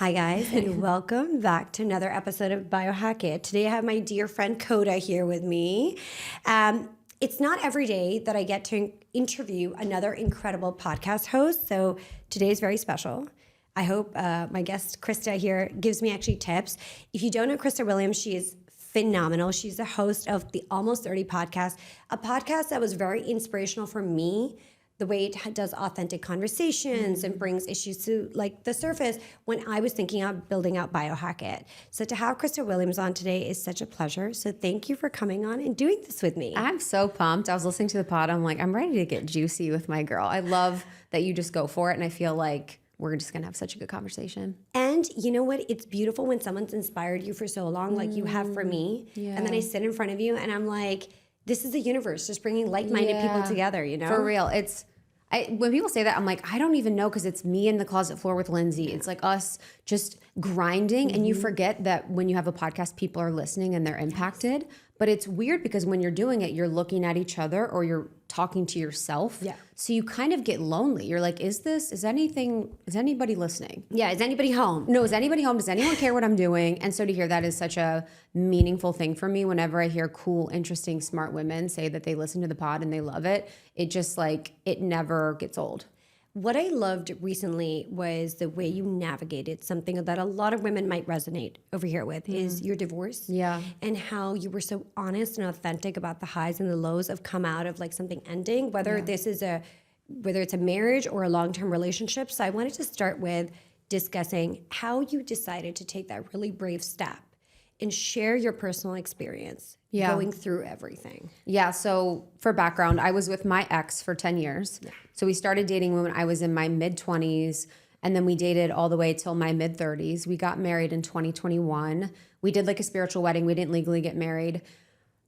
Hi guys, and welcome back to another episode of Biohack-it. Today I have my dear friend Coda here with me. It's not every day that I get to interview another incredible podcast host, so today is very special. I hope my guest Krista here gives me actually tips. If you don't know Krista Williams, she is phenomenal. She's the host of the Almost 30 podcast, a podcast that was very inspirational for me, the way it does authentic conversations and brings issues to like the surface when I was thinking of building out Biohack-it. So to have Krista Williams on today is such a pleasure. So thank you for coming on and doing this with me. I'm so pumped. I was listening to the pod. I'm like, I'm ready to get juicy with my girl. I love that you just go for it. And I feel like we're just going to have such a good conversation. And you know what? It's beautiful when someone's inspired you for so long, like you have for me. Yeah. And then I sit in front of you and I'm like, this is the universe just bringing like-minded people together, you know? For real. When people say that, I'm like, I don't even know because it's me in the closet floor with Lindsay. It's like us just grinding. And you forget that when you have a podcast, people are listening and they're impacted. But it's weird because when you're doing it, you're looking at each other or you're talking to yourself. Yeah. So you kind of get lonely. You're like, is anybody listening? Yeah. Is anybody home? No, is anybody home? Does anyone care what I'm doing? And so to hear that is such a meaningful thing for me. Whenever I hear cool, interesting, smart women say that they listen to the pod and they love it, it just like, it never gets old. What I loved recently was the way you navigated something that a lot of women might resonate over here with is your divorce. Yeah. And how you were so honest and authentic about the highs and the lows of come out of like something ending, whether it's a marriage or a long-term relationship. So I wanted to start with discussing how you decided to take that really brave step and share your personal experience going through everything. Yeah, so for background, I was with my ex for 10 years. Yeah. So we started dating when I was in my mid-20s, and then we dated all the way till my mid-30s. We got married in 2021. We did like a spiritual wedding. We didn't legally get married.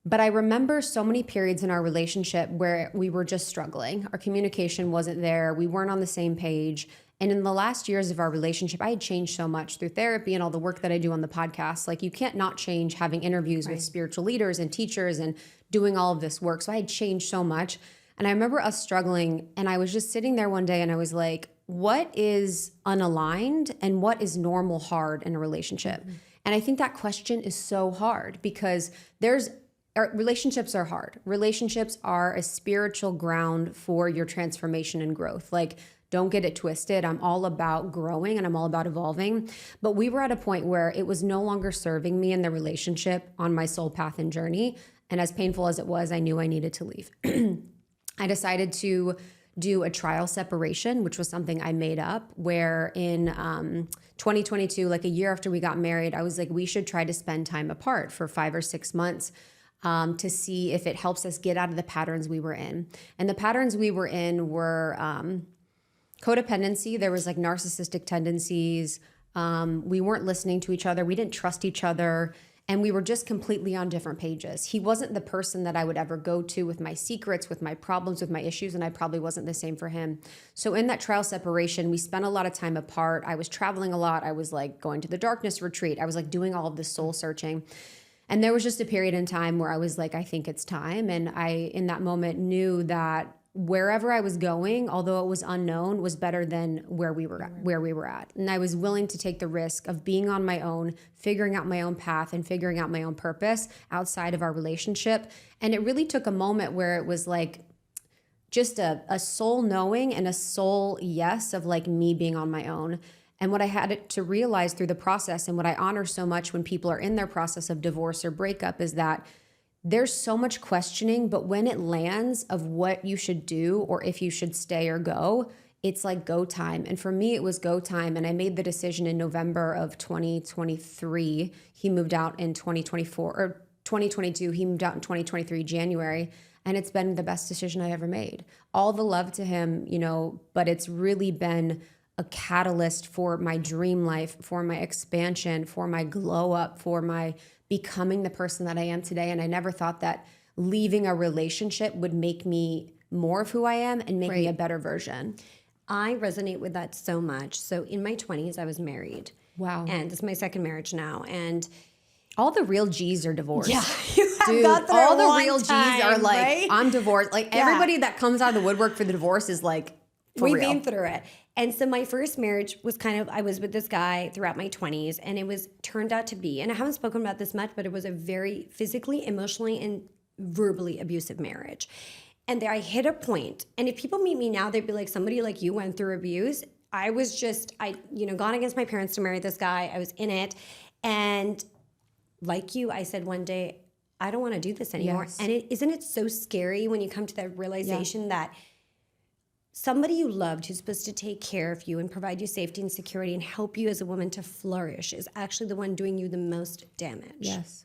But I remember so many periods in our relationship where we were just struggling. Our communication wasn't there. We weren't on the same page. And in the last years of our relationship, I had changed so much through therapy and all the work that I do on the podcast. Like you can't not change having interviews with spiritual leaders and teachers and doing all of this work. So I had changed so much. And I remember us struggling and I was just sitting there one day and I was like, what is unaligned and what is normal hard in a relationship? Mm-hmm. And I think that question is so hard because relationships are hard. Relationships are a spiritual ground for your transformation and growth. Like, don't get it twisted. I'm all about growing and I'm all about evolving. But we were at a point where it was no longer serving me in the relationship on my soul path and journey. And as painful as it was, I knew I needed to leave. I decided to do a trial separation, which was something I made up, where in 2022, like a year after we got married, I was like, we should try to spend time apart for 5 or 6 months to see if it helps us get out of the patterns we were in. And the patterns we were in were codependency. There was like narcissistic tendencies. We weren't listening to each other. We didn't trust each other. And we were just completely on different pages. He wasn't the person that I would ever go to with my secrets, with my problems, with my issues, and I probably wasn't the same for him. So in that trial separation, we spent a lot of time apart. I was traveling a lot. I was like going to the darkness retreat. I was like doing all of this soul searching. And there was just a period in time where I was like, I think it's time. And I, in that moment, knew that wherever I was going, although it was unknown, was better than where we were at. And I was willing to take the risk of being on my own, figuring out my own path and figuring out my own purpose outside of our relationship. And it really took a moment where it was like just a soul knowing and a soul yes of like me being on my own. And what I had to realize through the process, and what I honor so much when people are in their process of divorce or breakup, is that there's so much questioning, but when it lands of what you should do or if you should stay or go, it's like go time. And for me, it was go time. And I made the decision in November of 2023. He moved out in 2024 or 2022. He moved out in 2023, January. And it's been the best decision I ever made. All the love to him, you know, but it's really been a catalyst for my dream life, for my expansion, for my glow up, for my becoming the person that I am today. And I never thought that leaving a relationship would make me more of who I am and make me a better version. I resonate with that so much. So in my 20s, I was married. Wow. And this is my second marriage now. And all the real G's are divorced. Yeah, you have Dude, got through all the one real time, G's are like, right? I'm divorced. Like everybody that comes out of the woodwork for the divorce is like, We've been through it. And so my first marriage was I was with this guy throughout my 20s, and turned out to be, and I haven't spoken about this much, but it was a very physically, emotionally, and verbally abusive marriage. And there I hit a point, and if people meet me now, they'd be like, somebody like you went through abuse. I was gone against my parents to marry this guy. I was in it. And like you, I said one day, I don't want to do this anymore. Yes. And isn't it so scary when you come to that realization that somebody you loved who's supposed to take care of you and provide you safety and security and help you as a woman to flourish is actually the one doing you the most damage. Yes.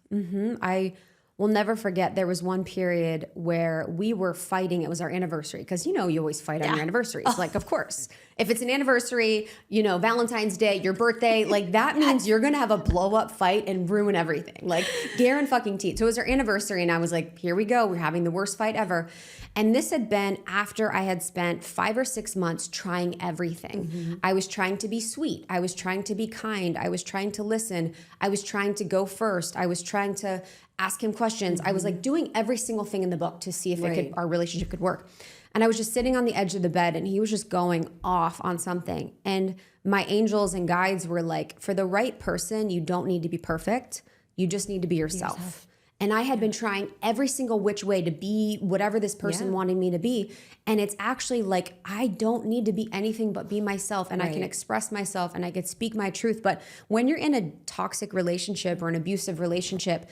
I will never forget, there was one period where we were fighting. It was our anniversary, because you always fight on your anniversaries. Like, of course, if it's an anniversary, Valentine's Day, your birthday, like that means you're gonna have a blow up fight and ruin everything. Like, guaranteed. So it was our anniversary, and I was like, here we go, we're having the worst fight ever. And this had been after I had spent 5 or 6 months trying everything. I was trying to be sweet. I was trying to be kind. I was trying to listen. I was trying to go first. I was trying to ask him questions. I was like doing every single thing in the book to see if our relationship could work. And I was just sitting on the edge of the bed, and he was just going off on something. And my angels and guides were like, for the right person, you don't need to be perfect. You just need to be yourself. And I had been trying every single which way to be whatever this person wanted me to be. And it's actually like, I don't need to be anything but be myself, and I can express myself, and I can speak my truth. But when you're in a toxic relationship or an abusive relationship,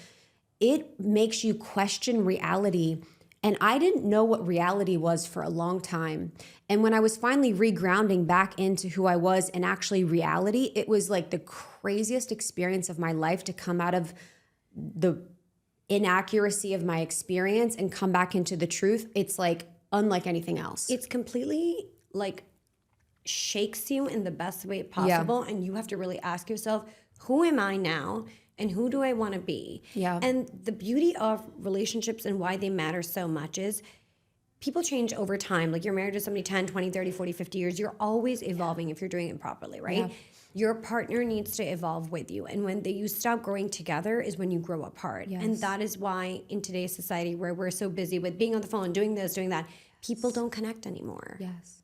it makes you question reality. And I didn't know what reality was for a long time. And when I was finally regrounding back into who I was and actually reality, it was like the craziest experience of my life to come out of the inaccuracy of my experience and come back into the truth. It's like unlike anything else. It's completely like shakes you in the best way possible. And you have to really ask yourself, who am I now? And who do I want to be? Yeah. And the beauty of relationships and why they matter so much is people change over time. Like, you're married to somebody 10, 20, 30, 40, 50 years. You're always evolving if you're doing it properly, right? Yeah. Your partner needs to evolve with you. And when you stop growing together is when you grow apart. Yes. And that is why in today's society, where we're so busy with being on the phone, doing this, doing that, people don't connect anymore. Yes.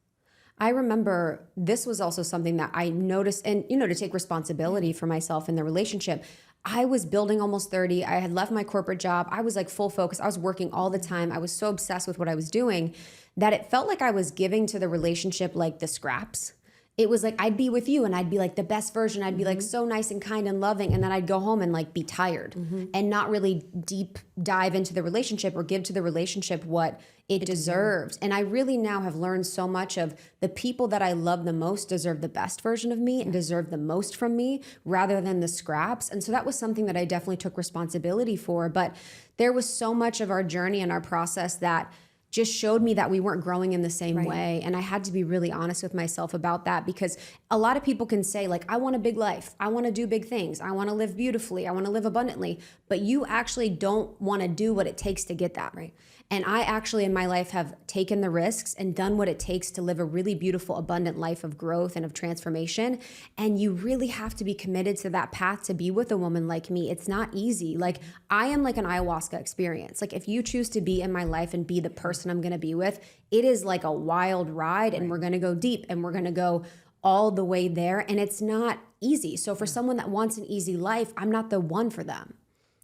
I remember this was also something that I noticed, and to take responsibility for myself in the relationship. I was building almost 30. I had left my corporate job. I was like full focus. I was working all the time. I was so obsessed with what I was doing that it felt like I was giving to the relationship like the scraps. It was like, I'd be with you and I'd be like the best version. I'd be like so nice and kind and loving. And then I'd go home and like be tired and not really deep dive into the relationship or give to the relationship what it deserves. And I really now have learned so much of the people that I love the most deserve the best version of me and deserve the most from me rather than the scraps. And so that was something that I definitely took responsibility for. But there was so much of our journey and our process that just showed me that we weren't growing in the same way. And I had to be really honest with myself about that, because a lot of people can say like, I want a big life. I want to do big things. I want to live beautifully. I want to live abundantly. But you actually don't want to do what it takes to get that. Right. And I actually in my life have taken the risks and done what it takes to live a really beautiful, abundant life of growth and of transformation. And you really have to be committed to that path to be with a woman like me. It's not easy. Like, I am like an ayahuasca experience. Like, if you choose to be in my life and be the person I'm going to be with, it is like a wild ride, and we're going to go deep and we're going to go all the way there. And it's not easy. So for someone that wants an easy life, I'm not the one for them.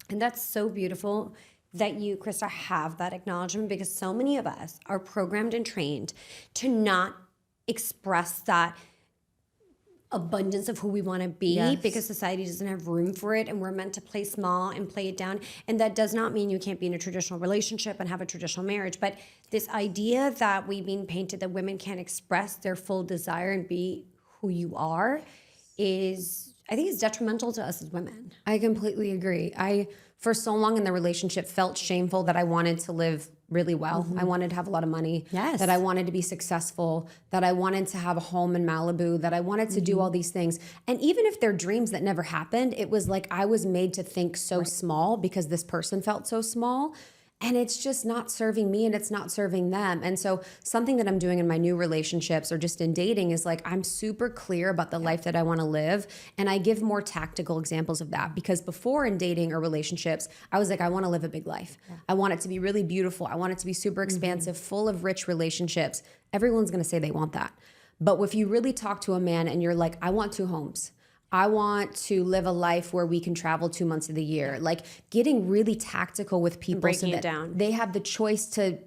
And that's so beautiful that you, Krista, have that acknowledgement, because so many of us are programmed and trained to not express that abundance of who we want to be because society doesn't have room for it, and we're meant to play small and play it down. And that does not mean you can't be in a traditional relationship and have a traditional marriage, but this idea that we've been painted that women can't express their full desire and be who you are is, I think, it's detrimental to us as women. I completely agree. I, for so long in the relationship, felt shameful that I wanted to live really well. I wanted to have a lot of money. Yes. That I wanted to be successful. That I wanted to have a home in Malibu. That I wanted to do all these things. And even if they're dreams that never happened, it was like I was made to think so small because this person felt so small. And it's just not serving me and it's not serving them. And so something that I'm doing in my new relationships or just in dating is like, I'm super clear about the life that I want to live. And I give more tactical examples of that, because before in dating or relationships, I was like, I want to live a big life. I want it to be really beautiful. I want it to be super expansive, full of rich relationships. Everyone's going to say they want that. But if you really talk to a man and you're like, I want 2 homes. I want to live a life where we can travel 2 months of the year. Like getting really tactical with people breaking so it that down. they have the choice to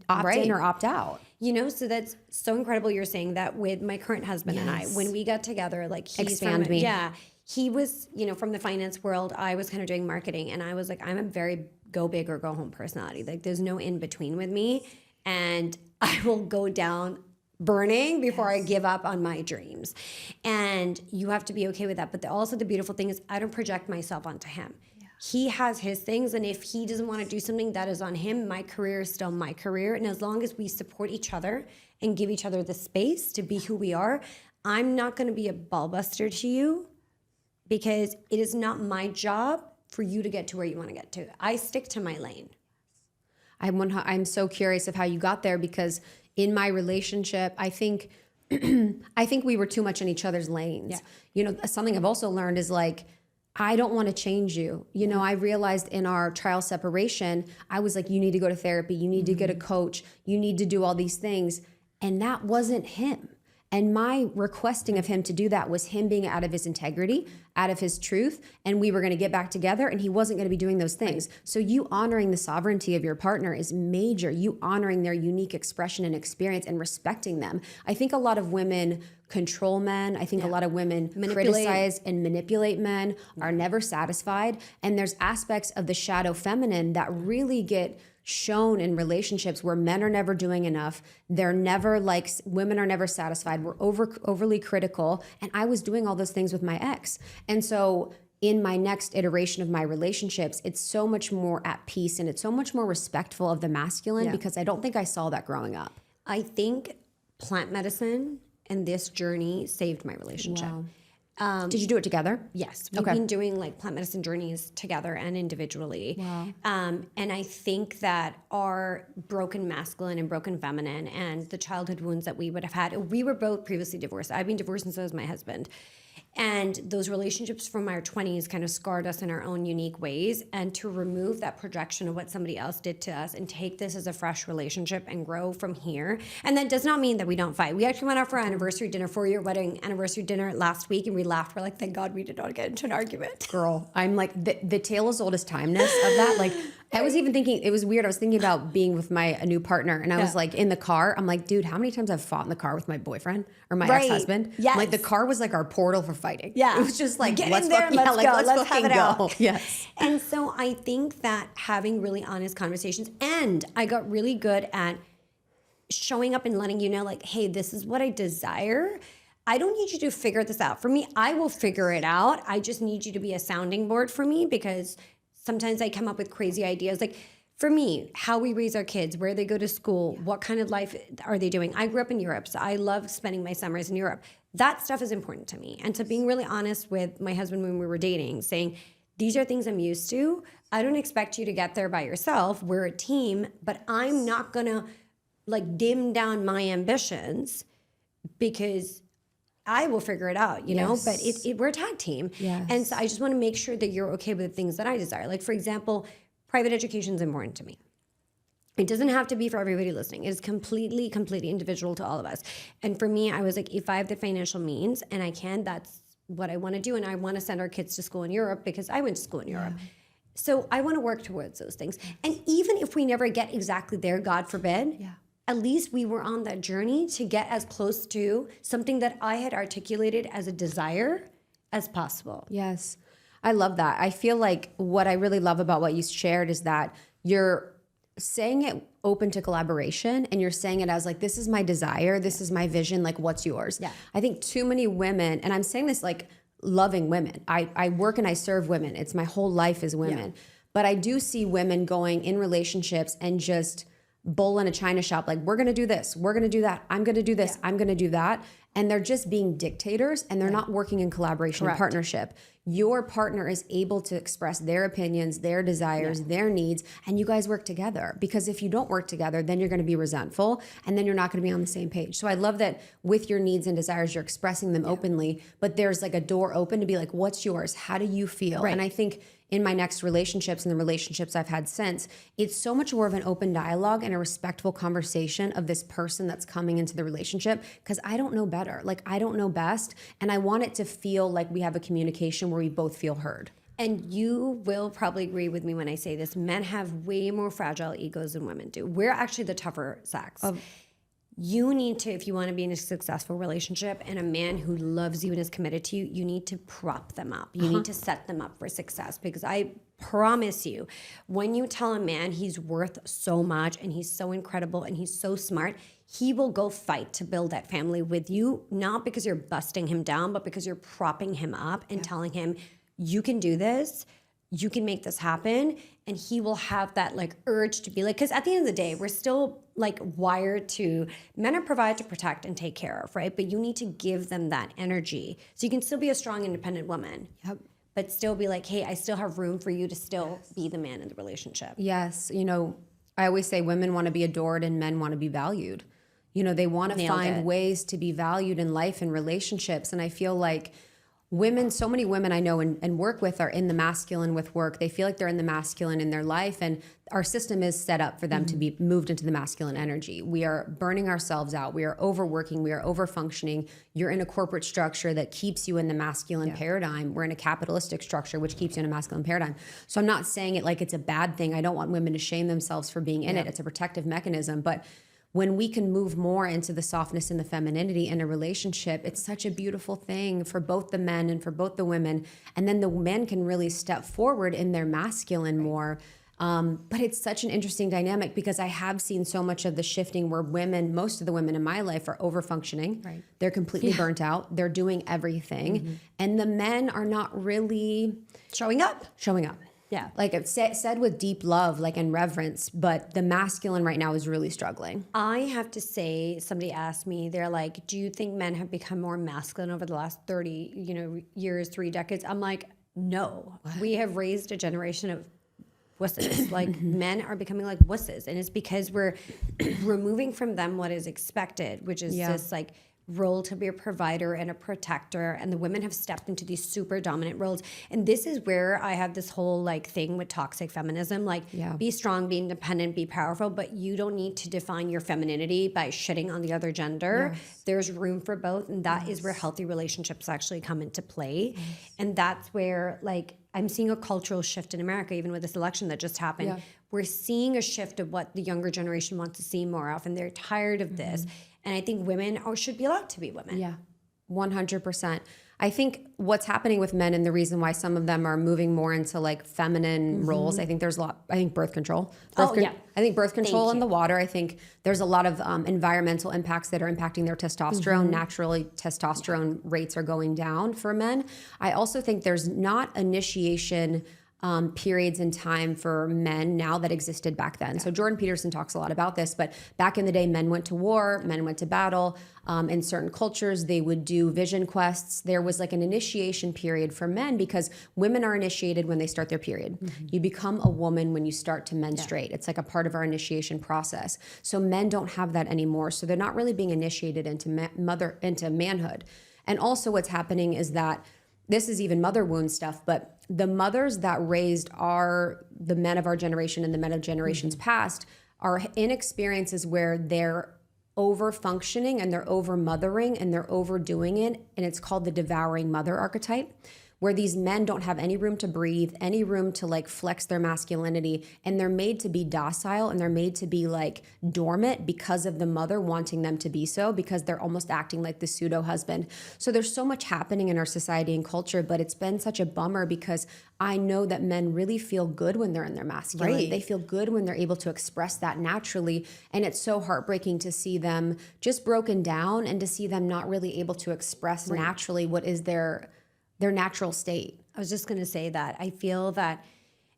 opt in or opt out. You know, so that's so incredible you're saying that with my current husband and I. When we got together, like Expand me. Yeah. He was, you know, from the finance world. I was kind of doing marketing, and I was like, I'm a very go big or go home personality. Like there's no in between with me. And I will go down burning before I give up on my dreams. And you have to be okay with that. But also the beautiful thing is I don't project myself onto him. Yeah. He has his things. And if he doesn't want to do something, that is on him. My career is still my career. And as long as we support each other and give each other the space to be who we are, I'm not going to be a ball buster to you, because it is not my job for you to get to where you want to get to. I stick to my lane. I'm so curious of how you got there, because in my relationship, I think we were too much in each other's lanes. Yeah. You know, something I've also learned is like, I don't want to change you. You know, I realized in our trial separation, I was like, you need to go to therapy. You need to get a coach. You need to do all these things. And that wasn't him. And my requesting of him to do that was him being out of his integrity, out of his truth, and we were going to get back together, and he wasn't going to be doing those things. So you honoring the sovereignty of your partner is major. You honoring their unique expression and experience and respecting them. I think a lot of women control men. I think a lot of women criticize and manipulate men, are never satisfied. And there's aspects of the shadow feminine that really get shown in relationships where men are never doing enough. They're never like, women are never satisfied. We're overly critical. And I was doing all those things with my ex. And so in my next iteration of my relationships, it's so much more at peace and it's so much more respectful of the masculine, because I don't think I saw that growing up. I think plant medicine and this journey saved my relationship. Wow. Did you do it together? Yes. We've been doing like plant medicine journeys together and individually. Wow. And I think that our broken masculine and broken feminine and the childhood wounds that we would have had, we were both previously divorced. I've been divorced and so has my husband. And those relationships from our 20s kind of scarred us in our own unique ways. And to remove that projection of what somebody else did to us and take this as a fresh relationship and grow from here. And that does not mean that we don't fight. We actually went out for our anniversary dinner, 4-year wedding anniversary dinner last week, and we laughed. We're like, thank God we did not get into an argument. Girl, I'm like the tale as old as timeness of that. Like I was even thinking, it was weird. I was thinking about being with a new partner, and I was like in the car. I'm like, dude, how many times I've fought in the car with my boyfriend or my ex-husband? Yes. Like the car was like our portal for fighting. Yeah. It was just like, get let's in there, fucking, let's go, let's have fucking it out. go. Yes. And so I think that having really honest conversations, and I got really good at showing up and letting you know, like, hey, this is what I desire. I don't need you to figure this out for me. I will figure it out. I just need you to be a sounding board for me, because sometimes I come up with crazy ideas. Like for me, how we raise our kids, where they go to school, what kind of life are they doing? I grew up in Europe, so I love spending my summers in Europe. That stuff is important to me. And to being really honest with my husband when we were dating, saying, these are things I'm used to. I don't expect you to get there by yourself. We're a team, but I'm not gonna like dim down my ambitions, because I will figure it out, you know, but we're a tag team. Yes. And so I just want to make sure that you're okay with the things that I desire. Like, for example, private education is important to me. It doesn't have to be for everybody listening. It is completely individual to all of us. And for me, I was like, if I have the financial means and I can, that's what I want to do. And I want to send our kids to school in Europe because I went to school in Europe. So I want to work towards those things. And even if we never get exactly there, God forbid, at least we were on that journey to get as close to something that I had articulated as a desire as possible. Yes. I love that. I feel like what I really love about what you shared is that you're saying it open to collaboration, and you're saying it as like, this is my desire, this is my vision, like what's yours? Yeah. I think too many women, and I'm saying this like loving women. I work and I serve women. It's my whole life is women. Yeah. But I do see women going in relationships and just bull in a china shop, like, we're going to do this, we're going to do that, I'm going to do this, I'm going to do that. and they're just being dictators and they're not working in collaboration and partnership. Your partner is able to express their opinions, their desires, their needs, and you guys work together. Because if you don't work together, then you're going to be resentful and then you're not going to be on the same page. So I love that with your needs and desires, you're expressing them openly, but there's like a door open to be like, what's yours? How do you feel? And I think in my next relationships and the relationships I've had since, it's so much more of an open dialogue and a respectful conversation of this person that's coming into the relationship, because I don't know better. Like, I don't know best. And I want it to feel like we have a communication where we both feel heard. And you will probably agree with me when I say this. Men have way more fragile egos than women do. We're actually the tougher sex. You need to, if you want to be in a successful relationship and a man who loves you and is committed to you, you need to prop them up. You need to set them up for success, because I promise you, when you tell a man he's worth so much and he's so incredible and he's so smart, he will go fight to build that family with you, not because you're busting him down, but because you're propping him up and telling him, you can do this, you can make this happen. And he will have that like urge to be like, because at the end of the day, we're still like wired to, men are provided to protect and take care of, right? But you need to give them that energy. So you can still be a strong, independent woman. But still be like, hey, I still have room for you to still be the man in the relationship. Yes. You know, I always say women want to be adored and men want to be valued. You know, they want to find ways to be valued in life and relationships. And I feel like women, so many women I know and work with are in the masculine with work. They feel like they're in the masculine in their life, and our system is set up for them to be moved into the masculine energy. We are burning ourselves out. We are overworking. We are overfunctioning. You're in a corporate structure that keeps you in the masculine paradigm. We're in a capitalistic structure, which keeps you in a masculine paradigm. So I'm not saying it like it's a bad thing. I don't want women to shame themselves for being in it. It's a protective mechanism. But when we can move more into the softness and the femininity in a relationship, it's such a beautiful thing for both the men and for both the women. And then the men can really step forward in their masculine more. But it's such an interesting dynamic, because I have seen so much of the shifting where women, most of the women in my life, are over-functioning. They're completely burnt out. They're doing everything. And the men are not really showing up. Yeah. Like it's said with deep love, like in reverence, but the masculine right now is really struggling. I have to say, somebody asked me, they're like, do you think men have become more masculine over the last 30, years, 3 decades? I'm like, no. What? We have raised a generation of wusses. Like, men are becoming like wusses. And it's because we're removing from them what is expected, which is this like role to be a provider and a protector, and the women have stepped into these super dominant roles. And this is where I have this whole like thing with toxic feminism, like be strong, be independent, be powerful, but you don't need to define your femininity by shitting on the other gender. There's room for both, and that is where healthy relationships actually come into play. And that's where like I'm seeing a cultural shift in America, even with this election that just happened. We're seeing a shift of what the younger generation wants to see more of, and they're tired of this. And I think women should be allowed to be women. Yeah, 100%. I think what's happening with men, and the reason why some of them are moving more into like feminine roles, I think there's a lot, I think birth control. I think birth control in the water. I think there's a lot of environmental impacts that are impacting their testosterone. Naturally, testosterone rates are going down for men. I also think there's not initiation periods in time for men now that existed back then. So Jordan Peterson talks a lot about this, but back in the day, men went to war, men went to battle. In certain cultures, they would do vision quests. There was like an initiation period for men, because women are initiated when they start their period. You become a woman when you start to menstruate. It's like a part of our initiation process. So men don't have that anymore. So they're not really being initiated into manhood. And also what's happening is that this is even mother wound stuff, but the mothers that raised the men of our generation and the men of generations past are in experiences where they're over functioning and they're over mothering and they're overdoing it. And it's called the devouring mother archetype, where these men don't have any room to breathe, any room to like flex their masculinity, and they're made to be docile and they're made to be like dormant because of the mother wanting them to be so, because they're almost acting like the pseudo husband. So there's so much happening in our society and culture, but it's been such a bummer, because I know that men really feel good when they're in their masculine. They feel good when they're able to express that naturally. And it's so heartbreaking to see them just broken down and to see them not really able to express naturally what is their natural state. I was just going to say that. I feel that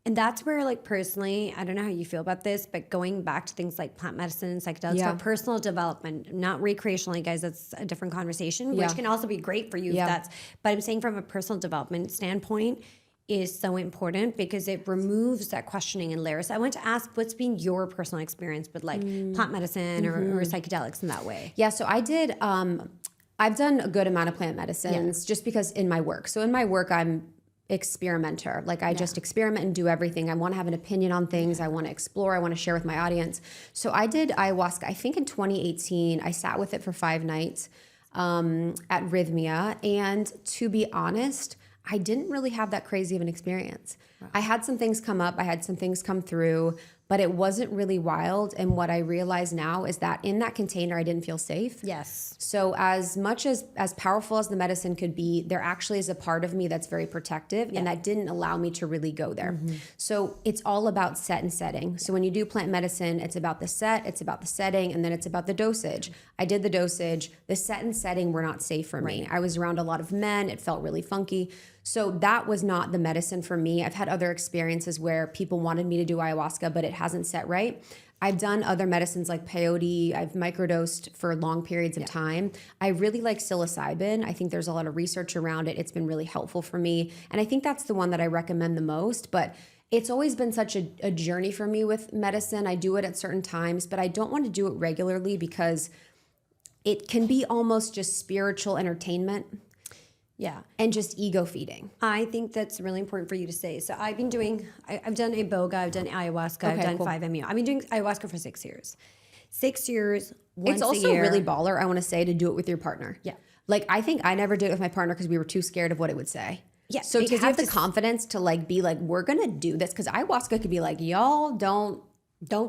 And that's where, like, personally, I don't know how you feel about this, but going back to things like plant medicine and psychedelics for personal development, not recreationally, guys, that's a different conversation, which can also be great for you. If that's, but I'm saying from a personal development standpoint is so important because it removes that questioning and layers. I want to ask, what's been your personal experience with like plant medicine or psychedelics in that way? Yeah, so I did, I've done a good amount of plant medicines just because in my work. So in my work, I'm experimenter. Like I just experiment and do everything. I want to have an opinion on things. I want to explore. I want to share with my audience. So I did ayahuasca, I think in 2018, I sat with it for 5 nights at Rhythmia. And to be honest, I didn't really have that crazy of an experience. Wow. I had some things come up. I had some things come through, but it wasn't really wild. And what I realize now is that in that container, I didn't feel safe. Yes. So as much as powerful as the medicine could be, there actually is a part of me that's very protective and that didn't allow me to really go there. So it's all about set and setting. So when you do plant medicine, it's about the set, it's about the setting, and then it's about the dosage. I did the dosage. The set and setting were not safe for me. I was around a lot of men. It felt really funky. So that was not the medicine for me. I've had other experiences where people wanted me to do ayahuasca, but it hasn't set right. I've done other medicines like peyote. I've microdosed for long periods of time. I really like psilocybin. I think there's a lot of research around it. It's been really helpful for me. And I think that's the one that I recommend the most. But it's always been such a journey for me with medicine. I do it at certain times, but I don't want to do it regularly because it can be almost just spiritual entertainment. Yeah. And just ego feeding. I think that's really important for you to say. So I've been doing, I've done Iboga, I've done ayahuasca, I've done 5-MeO. I've been doing ayahuasca for 6 years. 6 years, once It's also a year. really baller, I want to say, to do it with your partner. Yeah. Like, I think I never did it with my partner because we were too scared of what it would say. Yeah. So to have the confidence to like be like, we're going to do this, because ayahuasca could be like, y'all don't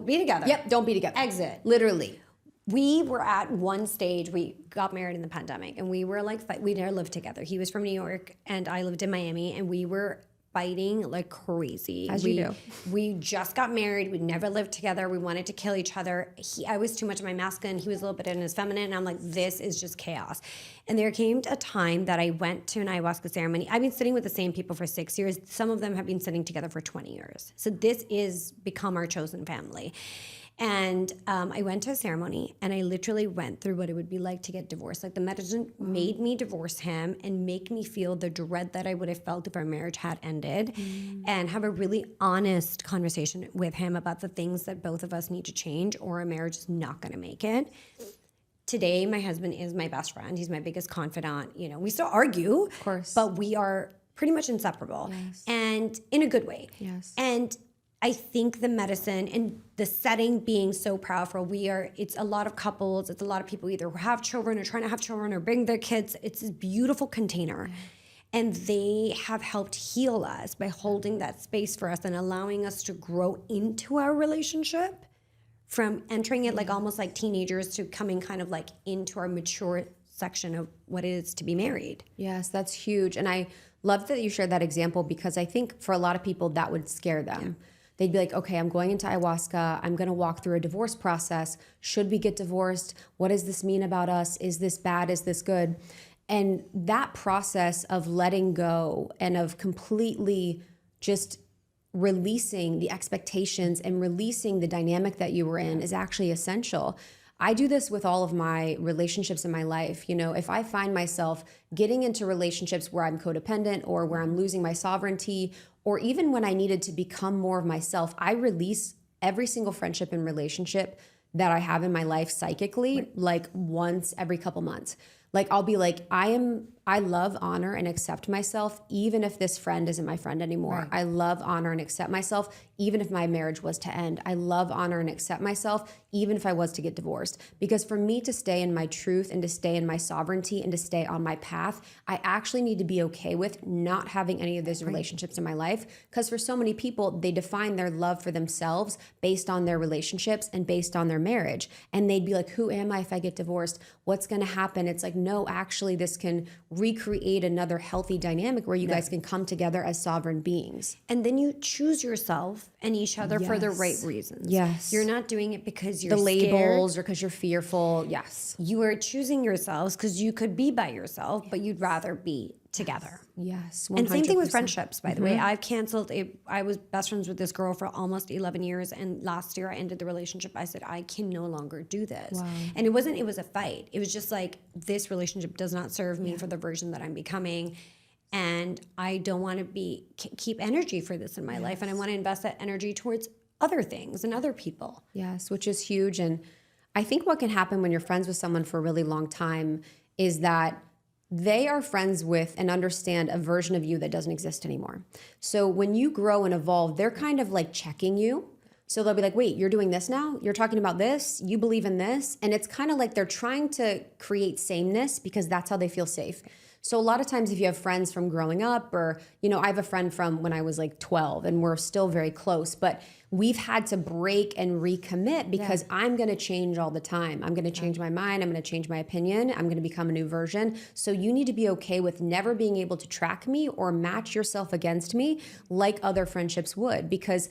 be together. Yep, don't be together. Exit. Literally. We were at one stage, we got married in the pandemic, and we were like, we never lived together. He was from New York, and I lived in Miami, and we were fighting like crazy. As you do. We just got married. We never lived together. We wanted to kill each other. I was too much of my masculine. He was a little bit in his feminine, and I'm like, this is just chaos. And there came a time that I went to an ayahuasca ceremony. I've been sitting with the same people for 6 years. Some of them have been sitting together for 20 years. So this is become our chosen family. And I went to a ceremony, and I literally went through what it would be like to get divorced. Like, the medicine made me divorce him and make me feel the dread that I would have felt if our marriage had ended, and have a really honest conversation with him about the things that both of us need to change, or a marriage is not going to make it. Today, my husband is my best friend. He's my biggest confidant. You know, we still argue, of course, but we are pretty much inseparable, and in a good way. Yes. And I think the medicine and the setting being so powerful, it's a lot of couples, it's a lot of people either who have children or trying to have children or bring their kids. It's this beautiful container. And they have helped heal us by holding that space for us and allowing us to grow into our relationship, from entering it like almost like teenagers to coming kind of like into our mature section of what it is to be married. Yes, that's huge. And I love that you shared that example, because I think for a lot of people that would scare them. They'd be like, okay, I'm going into ayahuasca. I'm going to walk through a divorce process. Should we get divorced? What does this mean about us? Is this bad? Is this good? And that process of letting go and of completely just releasing the expectations and releasing the dynamic that you were in is actually essential. I do this with all of my relationships in my life. You know, if I find myself getting into relationships where I'm codependent or where I'm losing my sovereignty, or even when I needed to become more of myself, I release every single friendship and relationship that I have in my life psychically, like once every couple months. Like, I'll be like, I love, honor, and accept myself, even if this friend isn't my friend anymore. I love, honor, and accept myself, even if my marriage was to end. I love, honor, and accept myself, even if I was to get divorced. Because for me to stay in my truth and to stay in my sovereignty and to stay on my path, I actually need to be okay with not having any of those relationships in my life. Because for so many people, they define their love for themselves based on their relationships and based on their marriage. And they'd be like, who am I if I get divorced? What's going to happen? It's like, no, actually, this can recreate another healthy dynamic where you guys can come together as sovereign beings. And then you choose yourself and each other for the right reasons. Yes. You're not doing it because you're the labels scared. or because you're fearful. Yes. You are choosing yourselves because you could be by yourself, but you'd rather be together. Yes. 100%. And same thing with friendships, by the way. I've canceled I was best friends with this girl for almost 11 years. And last year I ended the relationship. I said, I can no longer do this. Wow. And it was a fight. It was just like, this relationship does not serve me for the version that I'm becoming. And I don't want to keep energy for this in my life. And I want to invest that energy towards other things and other people. Yes, which is huge. And I think what can happen when you're friends with someone for a really long time is that they are friends with and understand a version of you that doesn't exist anymore. So when you grow and evolve, they're kind of like checking you. So they'll be like, wait, you're doing this now? You're talking about this? You believe in this? And it's kind of like they're trying to create sameness because that's how they feel safe. So a lot of times if you have friends from growing up or, I have a friend from when I was like 12 and we're still very close, but we've had to break and recommit because I'm going to change all the time. I'm going to change my mind. I'm going to change my opinion. I'm going to become a new version. So you need to be okay with never being able to track me or match yourself against me like other friendships would, because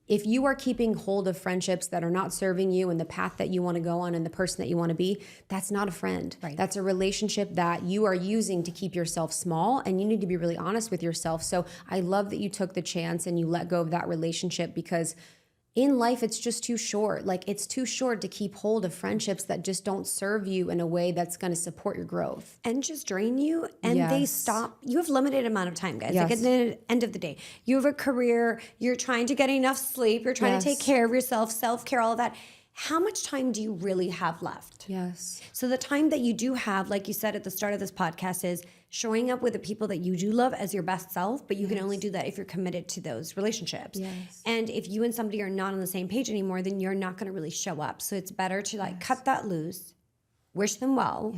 if you are keeping hold of friendships that are not serving you and the path that you want to go on and the person that you want to be, that's not a friend. Right. That's a relationship that you are using to keep yourself small, and you need to be really honest with yourself. So I love that you took the chance and you let go of that relationship, because in life, it's just too short. Like, it's too short to keep hold of friendships that just don't serve you in a way that's going to support your growth. And just drain you, and they stop. You have limited amount of time, guys. Yes. Like, at the end of the day, you have a career, you're trying to get enough sleep, you're trying to take care of yourself, self-care, all of that. How much time do you really have left? Yes. So the time that you do have, like you said at the start of this podcast, is showing up with the people that you do love as your best self, but you can only do that if you're committed to those relationships. Yes. And if you and somebody are not on the same page anymore, then you're not going to really show up. So it's better to cut that loose, wish them well,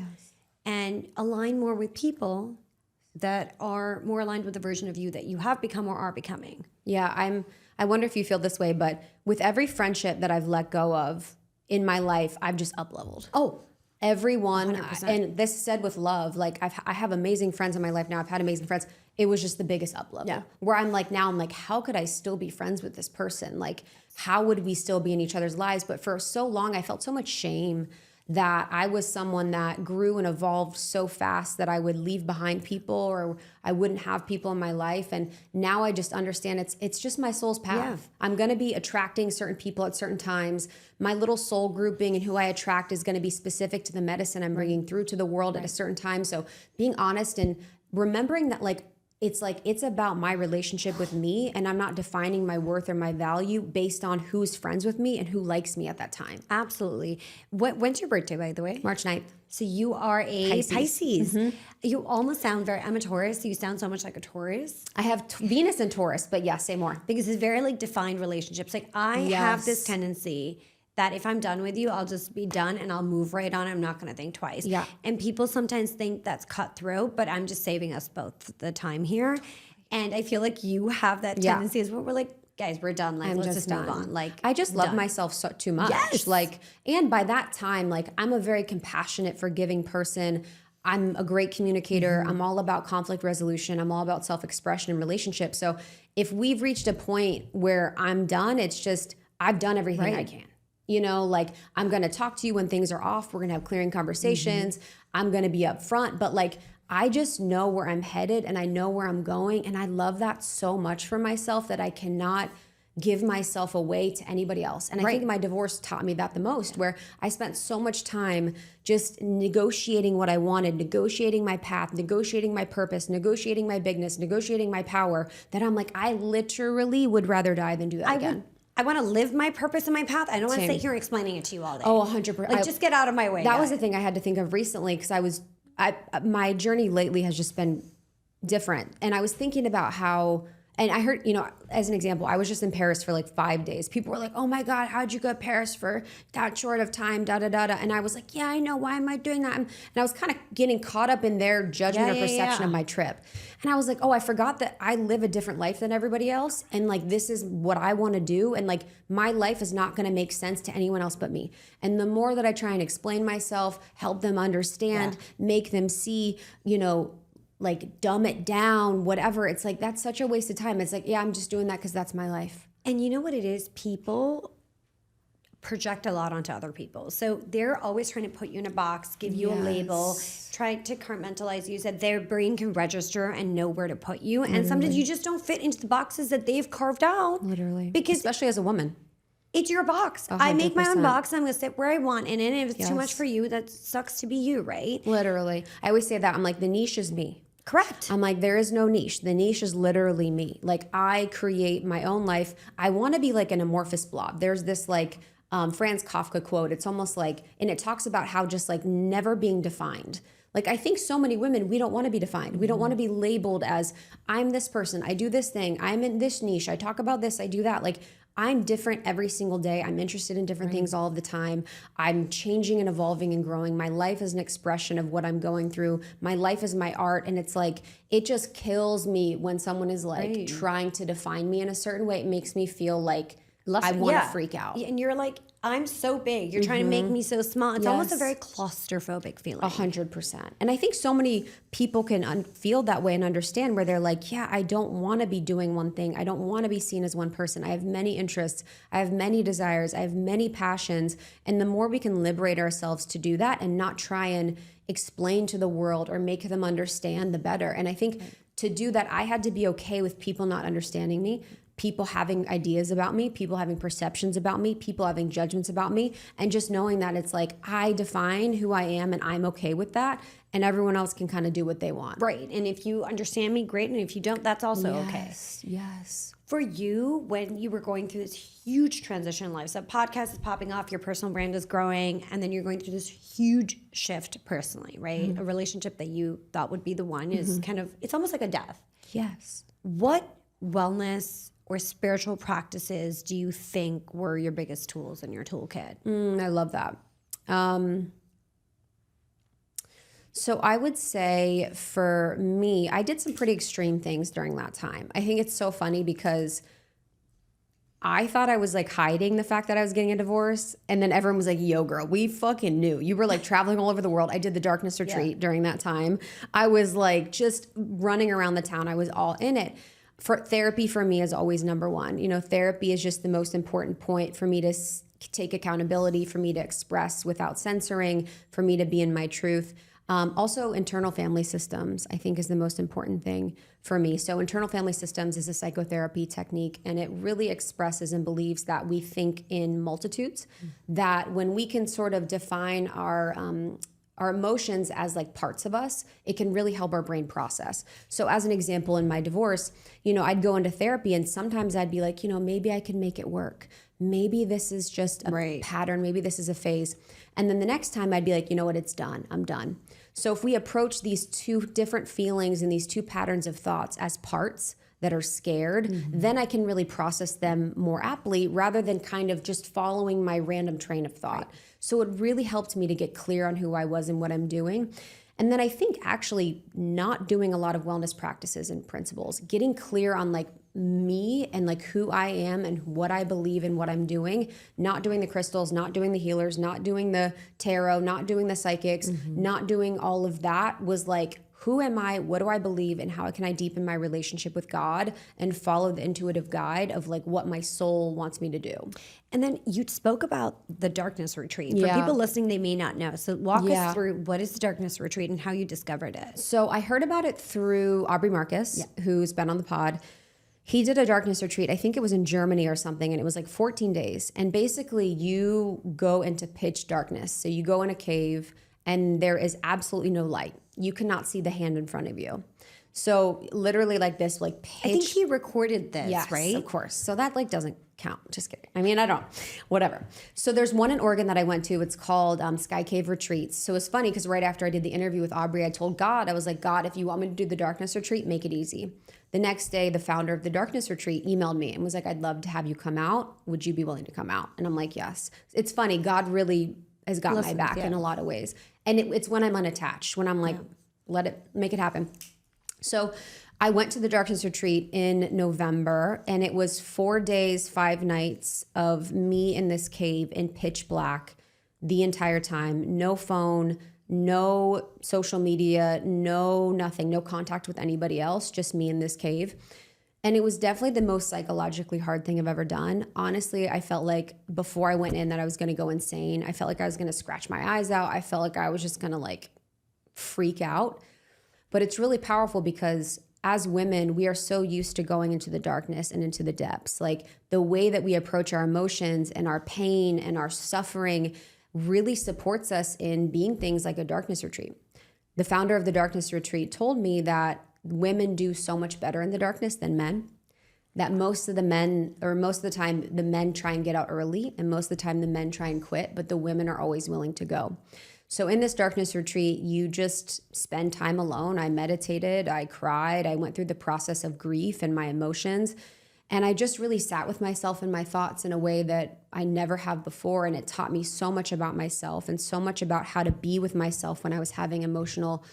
and align more with people that are more aligned with the version of you that you have become or are becoming. Yeah, I wonder if you feel this way, but with every friendship that I've let go of in my life, I've just up-leveled. Oh, everyone, 100%. and this is said with love. Like, I have amazing friends in my life now. I've had amazing friends. It was just the biggest up-level. Yeah. Where I'm like, how could I still be friends with this person? Like, how would we still be in each other's lives? But for so long, I felt so much shame that I was someone that grew and evolved so fast that I would leave behind people or I wouldn't have people in my life. And now I just understand it's just my soul's path. Yeah. I'm going to be attracting certain people at certain times. My little soul grouping and who I attract is going to be specific to the medicine I'm bringing through to the world at a certain time. So being honest and remembering that it's about my relationship with me, and I'm not defining my worth or my value based on who's friends with me and who likes me at that time. absolutely. When's your birthday, by the way? March 9th. So you are a Pisces. Mm-hmm. You almost sound I'm a Taurus. So you sound so much like a Taurus. I have Venus and Taurus, but yeah, say more. Because it's very defined relationships. Like I have this tendency that if I'm done with you, I'll just be done and I'll move right on. I'm not going to think twice. Yeah. And people sometimes think that's cutthroat, but I'm just saving us both the time here. And I feel like you have that tendency as well. We're like, guys, we're done. Like, let's just move on. Like, I just love myself too much. Yes. And by that time, I'm a very compassionate, forgiving person. I'm a great communicator. I'm all about conflict resolution. I'm all about self-expression and relationships. So if we've reached a point where I'm done, it's just, I've done everything I can. I'm going to talk to you when things are off. We're going to have clearing conversations. I'm going to be upfront, but I just know where I'm headed and I know where I'm going. And I love that so much for myself that I cannot give myself away to anybody else. And I think my divorce taught me that the most, where I spent so much time just negotiating what I wanted, negotiating my path, negotiating my purpose, negotiating my bigness, negotiating my power, that I'm like, I literally would rather die than do that again. I want to live my purpose and my path. I don't want to sit here explaining it to you all day. Oh, 100%. Just get out of my way. That was the thing I had to think of recently, because my journey lately has just been different. And I was thinking about how, and I heard, as an example, I was just in Paris for 5 days. People were like, oh my God, how'd you go to Paris for that short of time, da da da da. And I was like, yeah, I know, why am I doing that? And I was kind of getting caught up in their judgment or perception of my trip. And I was like, oh, I forgot that I live a different life than everybody else. And this is what I want to do. And my life is not going to make sense to anyone else but me. And the more that I try and explain myself, help them understand, make them see, dumb it down, whatever. It's that's such a waste of time. It's I'm just doing that because that's my life. And you know what it is? People project a lot onto other people. So they're always trying to put you in a box, give you a label, try to compartmentalize you so that their brain can register and know where to put you. And sometimes you just don't fit into the boxes that they've carved out. Literally. Because especially as a woman. it's your box. 100%. I make my own box. I'm going to sit where I want in it. And if it's too much for you, that sucks to be you, right? Literally. I always say that. I'm like, the niche is me. Correct. I'm like, there is no niche. The niche is literally me. Like, I create my own life. I want to be like an amorphous blob. There's this like Franz Kafka quote. It's almost like, and it talks about how just like never being defined. Like, I think so many women, we don't want to be defined. We don't want to be labeled as, I'm this person, I do this thing, I'm in this niche, I talk about this, I do that. Like, I'm different every single day. I'm interested in different things all of the time. I'm changing and evolving and growing. My life is an expression of what I'm going through. My life is my art. And it's like, it just kills me when someone is like trying to define me in a certain way. It makes me feel like I want to freak out. And you're like, I'm so big. You're trying to make me so small. It's almost a very claustrophobic feeling. 100%. And I think so many people can feel that way and understand where they're like, yeah, I don't want to be doing one thing. I don't want to be seen as one person. I have many interests. I have many desires. I have many passions. And the more we can liberate ourselves to do that and not try and explain to the world or make them understand, the better. And I think to do that, I had to be okay with people not understanding me, people having ideas about me, people having perceptions about me, people having judgments about me, and just knowing that it's like, I define who I am and I'm okay with that, and everyone else can kind of do what they want. Right. And if you understand me, great. And if you don't, that's also okay. Yes. For you, when you were going through this huge transition in life, so podcast is popping off, your personal brand is growing, and then you're going through this huge shift personally, right? A relationship that you thought would be the one is kind of, it's almost like a death. Yes. What wellness or spiritual practices do you think were your biggest tools in your toolkit? I love that. So I would say for me, I did some pretty extreme things during that time. I think it's so funny because I thought I was like hiding the fact that I was getting a divorce. And then everyone was like, yo, girl, we fucking knew. You were like traveling all over the world. I did the darkness retreat during that time. I was like just running around the town. I was all in it. For therapy for me is always number one. You know, therapy is just the most important point for me to take accountability, for me to express without censoring, for me to be in my truth. Also, internal family systems, I think, is the most important thing for me. So internal family systems is a psychotherapy technique, and it really expresses and believes that we think in multitudes, that when we can sort of define our emotions as like parts of us, it can really help our brain process. So as an example, in my divorce, you know, I'd go into therapy and sometimes I'd be like, you know, maybe I can make it work. Maybe this is just a pattern. Maybe this is a phase. And then the next time I'd be like, you know what, it's done. I'm done. So if we approach these two different feelings and these two patterns of thoughts as parts that are scared, then I can really process them more aptly rather than kind of just following my random train of thought. So it really helped me to get clear on who I was and what I'm doing. And then I think actually not doing a lot of wellness practices and principles, getting clear on like me and like who I am and what I believe and what I'm doing, not doing the crystals, not doing the healers, not doing the tarot, not doing the psychics, not doing all of that was like, who am I? What do I believe? And how can I deepen my relationship with God and follow the intuitive guide of like what my soul wants me to do? And then you spoke about the darkness retreat. For people listening, they may not know. So walk us through what is the darkness retreat and how you discovered it. So I heard about it through Aubrey Marcus, who's been on the pod. He did a darkness retreat. I think it was in Germany or something, and it was like 14 days. And basically you go into pitch darkness. So you go in a cave and there is absolutely no light. You cannot see the hand in front of you. So literally like this, like pitch. I think he recorded this, right? Of course. So that like doesn't count. Just kidding. I mean, I don't, whatever. So there's one in Oregon that I went to. It's called Sky Cave Retreats. So it's funny because right after I did the interview with Aubrey, I told God, I was like, God, if you want me to do the darkness retreat, make it easy. The next day, the founder of the darkness retreat emailed me and was like, I'd love to have you come out. Would you be willing to come out? And I'm like, yes. It's funny. God really has got my back in a lot of ways. And it's when I'm unattached, when I'm like, make it happen. So I went to the darkness retreat in November, and it was 4 days, 5 nights of me in this cave in pitch black the entire time. No phone, no social media, no nothing, no contact with anybody else, just me in this cave. And it was definitely the most psychologically hard thing I've ever done. Honestly, I felt like before I went in that I was going to go insane. I felt like I was going to scratch my eyes out. I felt like I was just going to like freak out. But it's really powerful because as women, we are so used to going into the darkness and into the depths. Like the way that we approach our emotions and our pain and our suffering really supports us in being things like a darkness retreat. The founder of the darkness retreat told me that women do so much better in the darkness than men, that most of the men, or most of the time, the men try and get out early, and most of the time the men try and quit, but the women are always willing to go. So in this darkness retreat, you just spend time alone. I meditated, I cried, I went through the process of grief and my emotions, and I just really sat with myself and my thoughts in a way that I never have before, and it taught me so much about myself and so much about how to be with myself when I was having emotional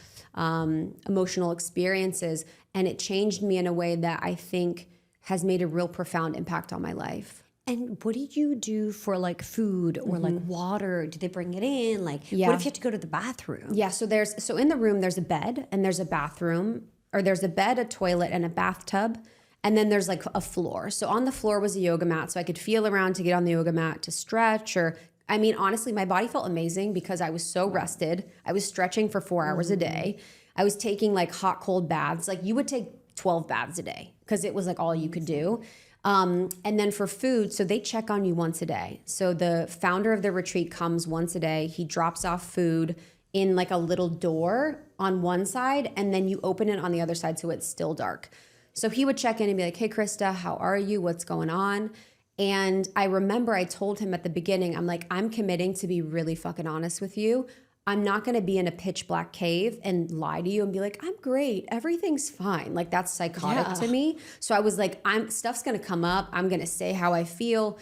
experiences, and it changed me in a way that I think has made a real profound impact on my life. And what do you do for like food or like water? Do they bring it in? Like, what if you have to go to the bathroom? Yeah, so in the room there's a bed and there's a bathroom, or there's a bed, a toilet, and a bathtub. And then there's like a floor. So on the floor was a yoga mat, so I could feel around to get on the yoga mat to stretch. Or I mean, honestly, my body felt amazing because I was so rested. I was stretching for 4 hours a day. I was taking like hot, cold baths. Like you would take 12 baths a day because it was like all you could do. And then for food, so they check on you once a day. So the founder of the retreat comes once a day. He drops off food in like a little door on one side, and then you open it on the other side so it's still dark. So he would check in and be like, hey, Krista, how are you? What's going on? And I remember I told him at the beginning, I'm like, I'm committing to be really fucking honest with you. I'm not going to be in a pitch black cave and lie to you and be like, I'm great. Everything's fine. Like that's psychotic to me. So I was like, stuff's going to come up. I'm going to say how I feel.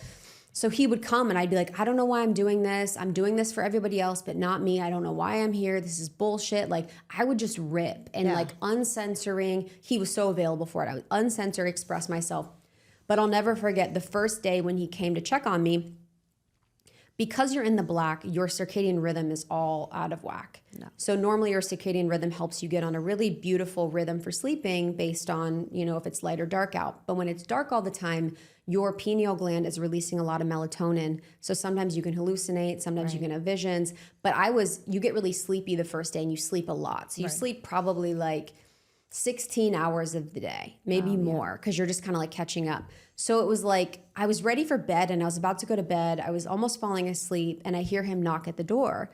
So he would come and I'd be like, I don't know why I'm doing this. I'm doing this for everybody else, but not me. I don't know why I'm here. This is bullshit. Like I would just rip and like uncensoring. He was so available for it. I would uncensor, express myself. But I'll never forget the first day when he came to check on me. Because you're in the black, your circadian rhythm is all out of whack. No. So normally your circadian rhythm helps you get on a really beautiful rhythm for sleeping based on, if it's light or dark out. But when it's dark all the time, your pineal gland is releasing a lot of melatonin. So sometimes you can hallucinate, sometimes you can have visions. But you get really sleepy the first day and you sleep a lot. So you sleep probably like 16 hours of the day, maybe more, because you're just kind of like catching up. So it was like I was ready for bed and I was about to go to bed. I was almost falling asleep and I hear him knock at the door.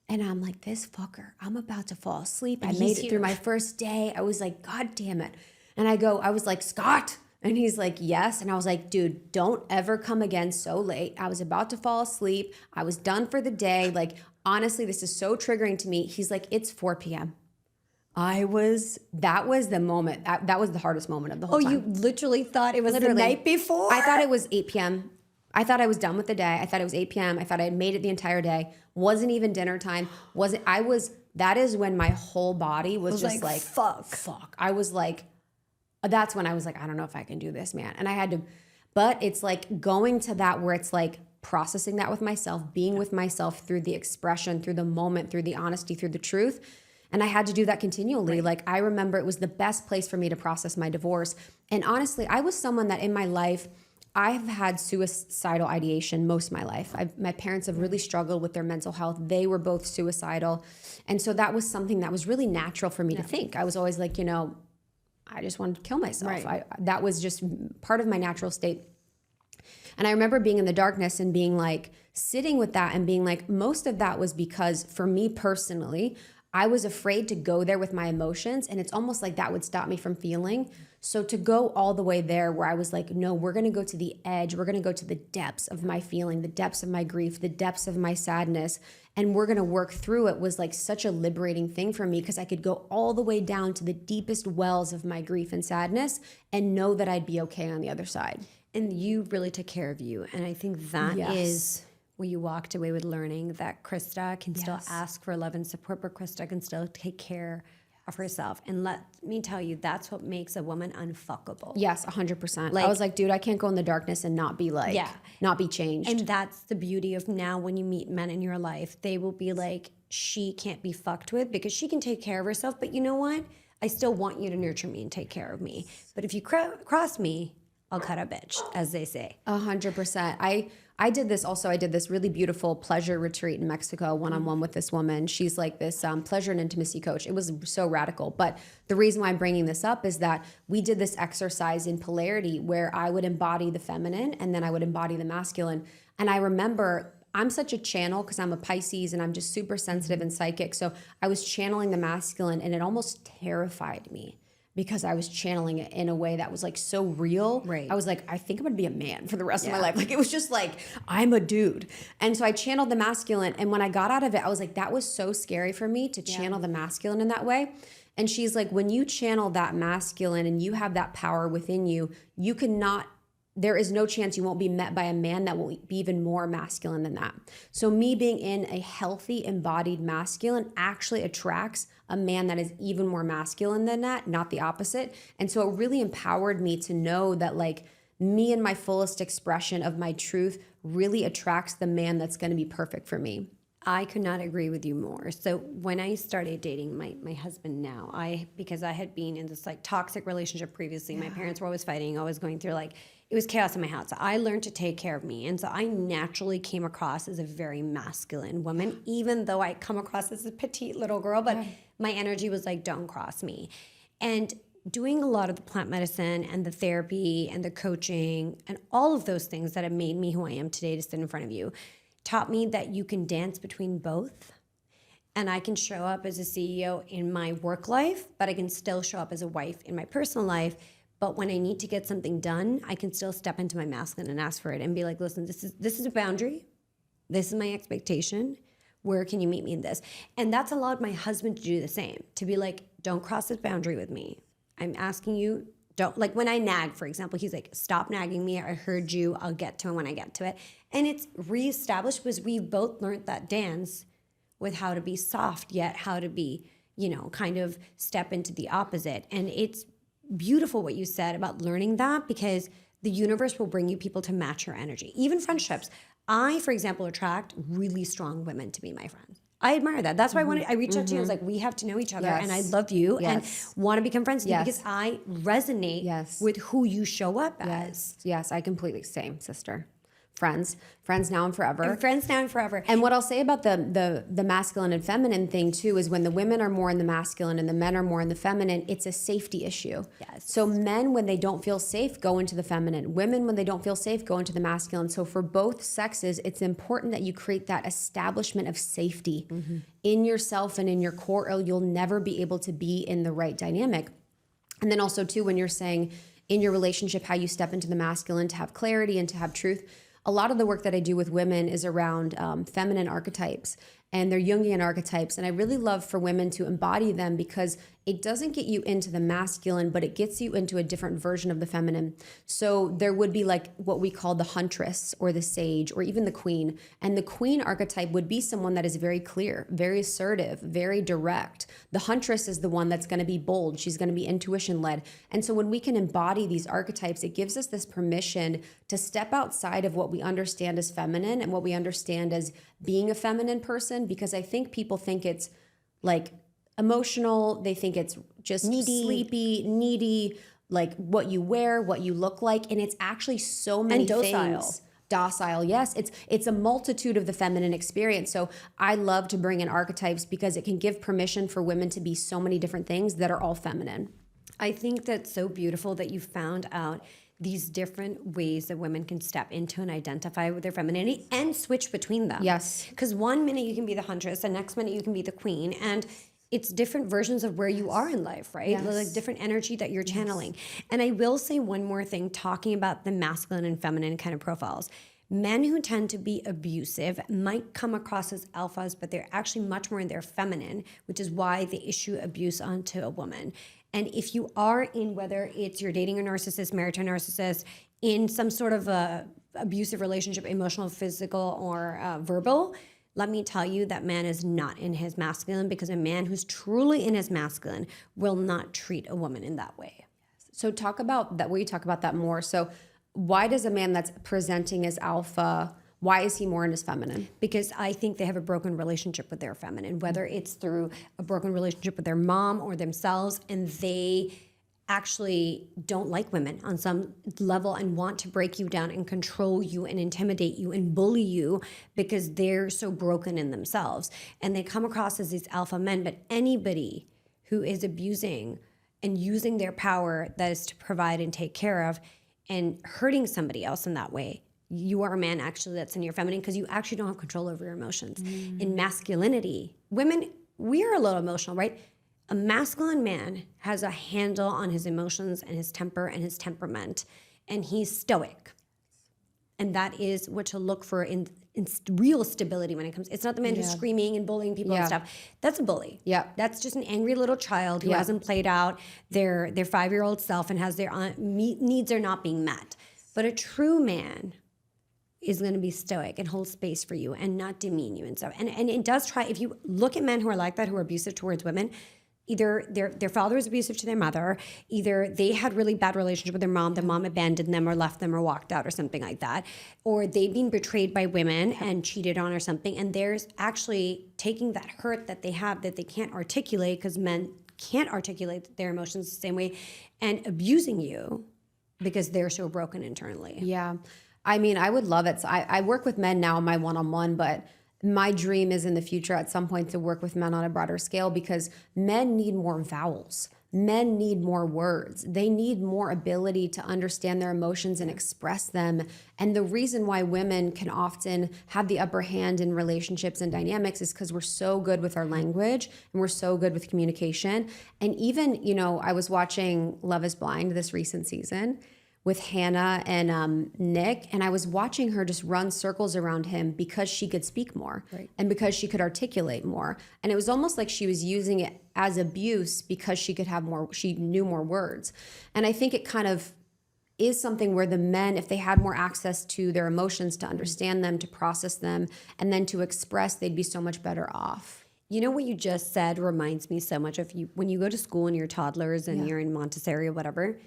And I'm like, this fucker, I'm about to fall asleep. I made it through my first day. I was like, God damn it. And I was like, Scott. And he's like, yes. And I was like, dude, don't ever come again so late. I was about to fall asleep. I was done for the day. Like, honestly, this is so triggering to me. He's like, it's 4 p.m. That was the moment. That was the hardest moment of the whole time. You literally thought it was the night before? I thought it was 8 p.m. I thought I was done with the day. I thought it was 8 p.m. I thought I had made it the entire day. Wasn't even dinner time. That is when my whole body was just like, fuck. I was like, that's when I was like, I don't know if I can do this, man. And I had to, but it's like going to that where it's like processing that with myself, being with myself through the expression, through the moment, through the honesty, through the truth. And I had to do that continually. Like I remember it was the best place for me to process my divorce. And honestly, I was someone that in my life, I've had suicidal ideation most of my life. My parents have really struggled with their mental health. They were both suicidal. And so that was something that was really natural for me to think. I was always like, I just wanted to kill myself. That was just part of my natural state. And I remember being in the darkness and being like, sitting with that and being like, most of that was because for me personally, I was afraid to go there with my emotions, and it's almost like that would stop me from feeling. So to go all the way there where I was like, no, we're going to go to the edge. We're going to go to the depths of my feeling, the depths of my grief, the depths of my sadness, and we're going to work through it was like such a liberating thing for me because I could go all the way down to the deepest wells of my grief and sadness and know that I'd be okay on the other side. And you really took care of you. And I think that is where you walked away with learning that Krista can still ask for love and support, but Krista can still take care of herself. And let me tell you, that's what makes a woman unfuckable. Yes, 100%. I was like, dude, I can't go in the darkness and not be like, not be changed. And that's the beauty of now when you meet men in your life, they will be like, she can't be fucked with because she can take care of herself. But you know what? I still want you to nurture me and take care of me. But if you cross me, I'll cut a bitch, as they say. 100%. I did this also. I did this really beautiful pleasure retreat in Mexico, one-on-one with this woman. She's like this pleasure and intimacy coach. It was so radical. But the reason why I'm bringing this up is that we did this exercise in polarity where I would embody the feminine and then I would embody the masculine. And I remember I'm such a channel because I'm a Pisces and I'm just super sensitive and psychic. So I was channeling the masculine and it almost terrified me, because I was channeling it in a way that was like so real. Right. I was like, I think I'm gonna be a man for the rest of my life. Like it was just like, I'm a dude. And so I channeled the masculine. And when I got out of it, I was like, that was so scary for me to channel the masculine in that way. And she's like, when you channel that masculine and you have that power within you, you cannot, there is no chance you won't be met by a man that will be even more masculine than that. So me being in a healthy embodied masculine actually attracts a man that is even more masculine than that, not the opposite. And so it really empowered me to know that like me and my fullest expression of my truth really attracts the man that's going to be perfect for me. I could not agree with you more. So when I started dating my husband now, because I had been in this like toxic relationship previously, my parents were always fighting, always going through like, it was chaos in my house. So I learned to take care of me. And so I naturally came across as a very masculine woman, even though I come across as a petite little girl, but my energy was like, don't cross me. And doing a lot of the plant medicine and the therapy and the coaching and all of those things that have made me who I am today to sit in front of you taught me that you can dance between both. And I can show up as a CEO in my work life, but I can still show up as a wife in my personal life. But when I need to get something done, I can still step into my masculine and ask for it and be like, listen, this is a boundary. This is my expectation. Where can you meet me in this? And that's allowed my husband to do the same, to be like, don't cross this boundary with me. I'm asking you, don't, like when I nag, for example, he's like, stop nagging me. I heard you. I'll get to it when I get to it. And it's reestablished because we've both learned that dance with how to be soft, yet how to be, kind of step into the opposite. And it's beautiful what you said about learning that, because the universe will bring you people to match your energy. Even friendships. I, for example, attract really strong women to be my friends. I admire that. That's why I reached out to you. I was like, we have to know each other, and I love you and want to become friends with you because I resonate with who you show up as. Yes, I completely, same, sister. Friends now and forever. Friends now and forever. And what I'll say about the masculine and feminine thing too is when the women are more in the masculine and the men are more in the feminine, it's a safety issue. Yes. So men, when they don't feel safe, go into the feminine. Women, when they don't feel safe, go into the masculine. So for both sexes, it's important that you create that establishment of safety in yourself and in your core, or you'll never be able to be in the right dynamic. And then also too, when you're saying in your relationship, how you step into the masculine to have clarity and to have truth, a lot of the work that I do with women is around feminine archetypes and their Jungian archetypes. And I really love for women to embody them because it doesn't get you into the masculine, but it gets you into a different version of the feminine. So there would be like what we call the huntress or the sage or even the queen. And the queen archetype would be someone that is very clear, very assertive, very direct. The huntress is the one that's going to be bold. She's going to be intuition led. And so when we can embody these archetypes, it gives us this permission to step outside of what we understand as feminine and what we understand as being a feminine person, because I think people think it's like emotional, they think it's just sleepy, needy, like what you wear, what you look like, and it's actually so many things. Docile, yes. It's a multitude of the feminine experience. So I love to bring in archetypes because it can give permission for women to be so many different things that are all feminine. I think that's so beautiful that you found out these different ways that women can step into and identify with their femininity and switch between them. Yes. Because one minute you can be the huntress, the next minute you can be the queen. And it's different versions of where you are in life, right? Yes. Like different energy that you're channeling. And I will say one more thing, talking about the masculine and feminine kind of profiles. Men who tend to be abusive might come across as alphas, but they're actually much more in their feminine, which is why they issue abuse onto a woman. And if you are in, whether it's you're dating a narcissist, married to a narcissist, in some sort of a abusive relationship, emotional, physical, or verbal, let me tell you that man is not in his masculine, because a man who's truly in his masculine will not treat a woman in that way. So talk about that. We talk about that more. So why does a man that's presenting as alpha, Why is he more in his feminine? Because I think they have a broken relationship with their feminine, whether it's through a broken relationship with their mom or themselves, and they actually don't like women on some level and want to break you down and control you and intimidate you and bully you because they're so broken in themselves. And they come across as these alpha men, but anybody who is abusing and using their power that is to provide and take care of and hurting somebody else in that way, you are a man actually that's in your feminine because you actually don't have control over your emotions. In masculinity, women, we are a little emotional, right? A masculine man has a handle on his emotions and his temper and his temperament, and he's stoic. And that is what to look for in real stability when it comes. It's not the man who's screaming and bullying people and stuff. That's a bully. Yeah. That's just an angry little child who hasn't played out their 5-year-old self and has their needs are not being met. But a true man is going to be stoic and hold space for you and not demean you and stuff. And it does try, if you look at men who are like that, who are abusive towards women, either their father was abusive to their mother, either they had really bad relationship with their mom, the mom abandoned them or left them or walked out or something like that, or they've been betrayed by women and cheated on or something, and there's actually taking that hurt that they have that they can't articulate because men can't articulate their emotions the same way and abusing you because they're so broken internally. Yeah. I mean, I would love it. So I work with men now in my one-on-one, but my dream is in the future at some point to work with men on a broader scale because men need more vowels. Men need more words. They need more ability to understand their emotions and express them. And the reason why women can often have the upper hand in relationships and dynamics is because we're so good with our language and we're so good with communication. And even, I was watching Love is Blind this recent season with Hannah and Nick, and I was watching her just run circles around him because she could speak more and because she could articulate more. And it was almost like she was using it as abuse because she could have more, she knew more words. And I think it kind of is something where the men, if they had more access to their emotions, to understand them, to process them, and then to express, they'd be so much better off. You know what you just said reminds me so much of you when you go to school and you're toddlers and you're in Montessori or whatever.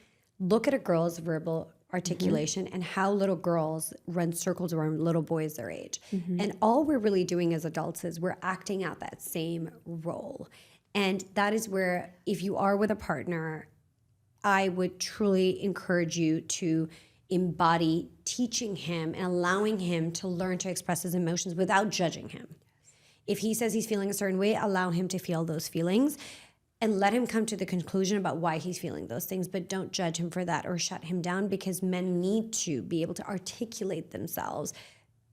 Look at a girl's verbal articulation and how little girls run circles around little boys their age. And all we're really doing as adults is we're acting out that same role. And that is where, if you are with a partner, I would truly encourage you to embody teaching him and allowing him to learn to express his emotions without judging him. If he says he's feeling a certain way, allow him to feel those feelings. And let him come to the conclusion about why he's feeling those things, but don't judge him for that or shut him down because men need to be able to articulate themselves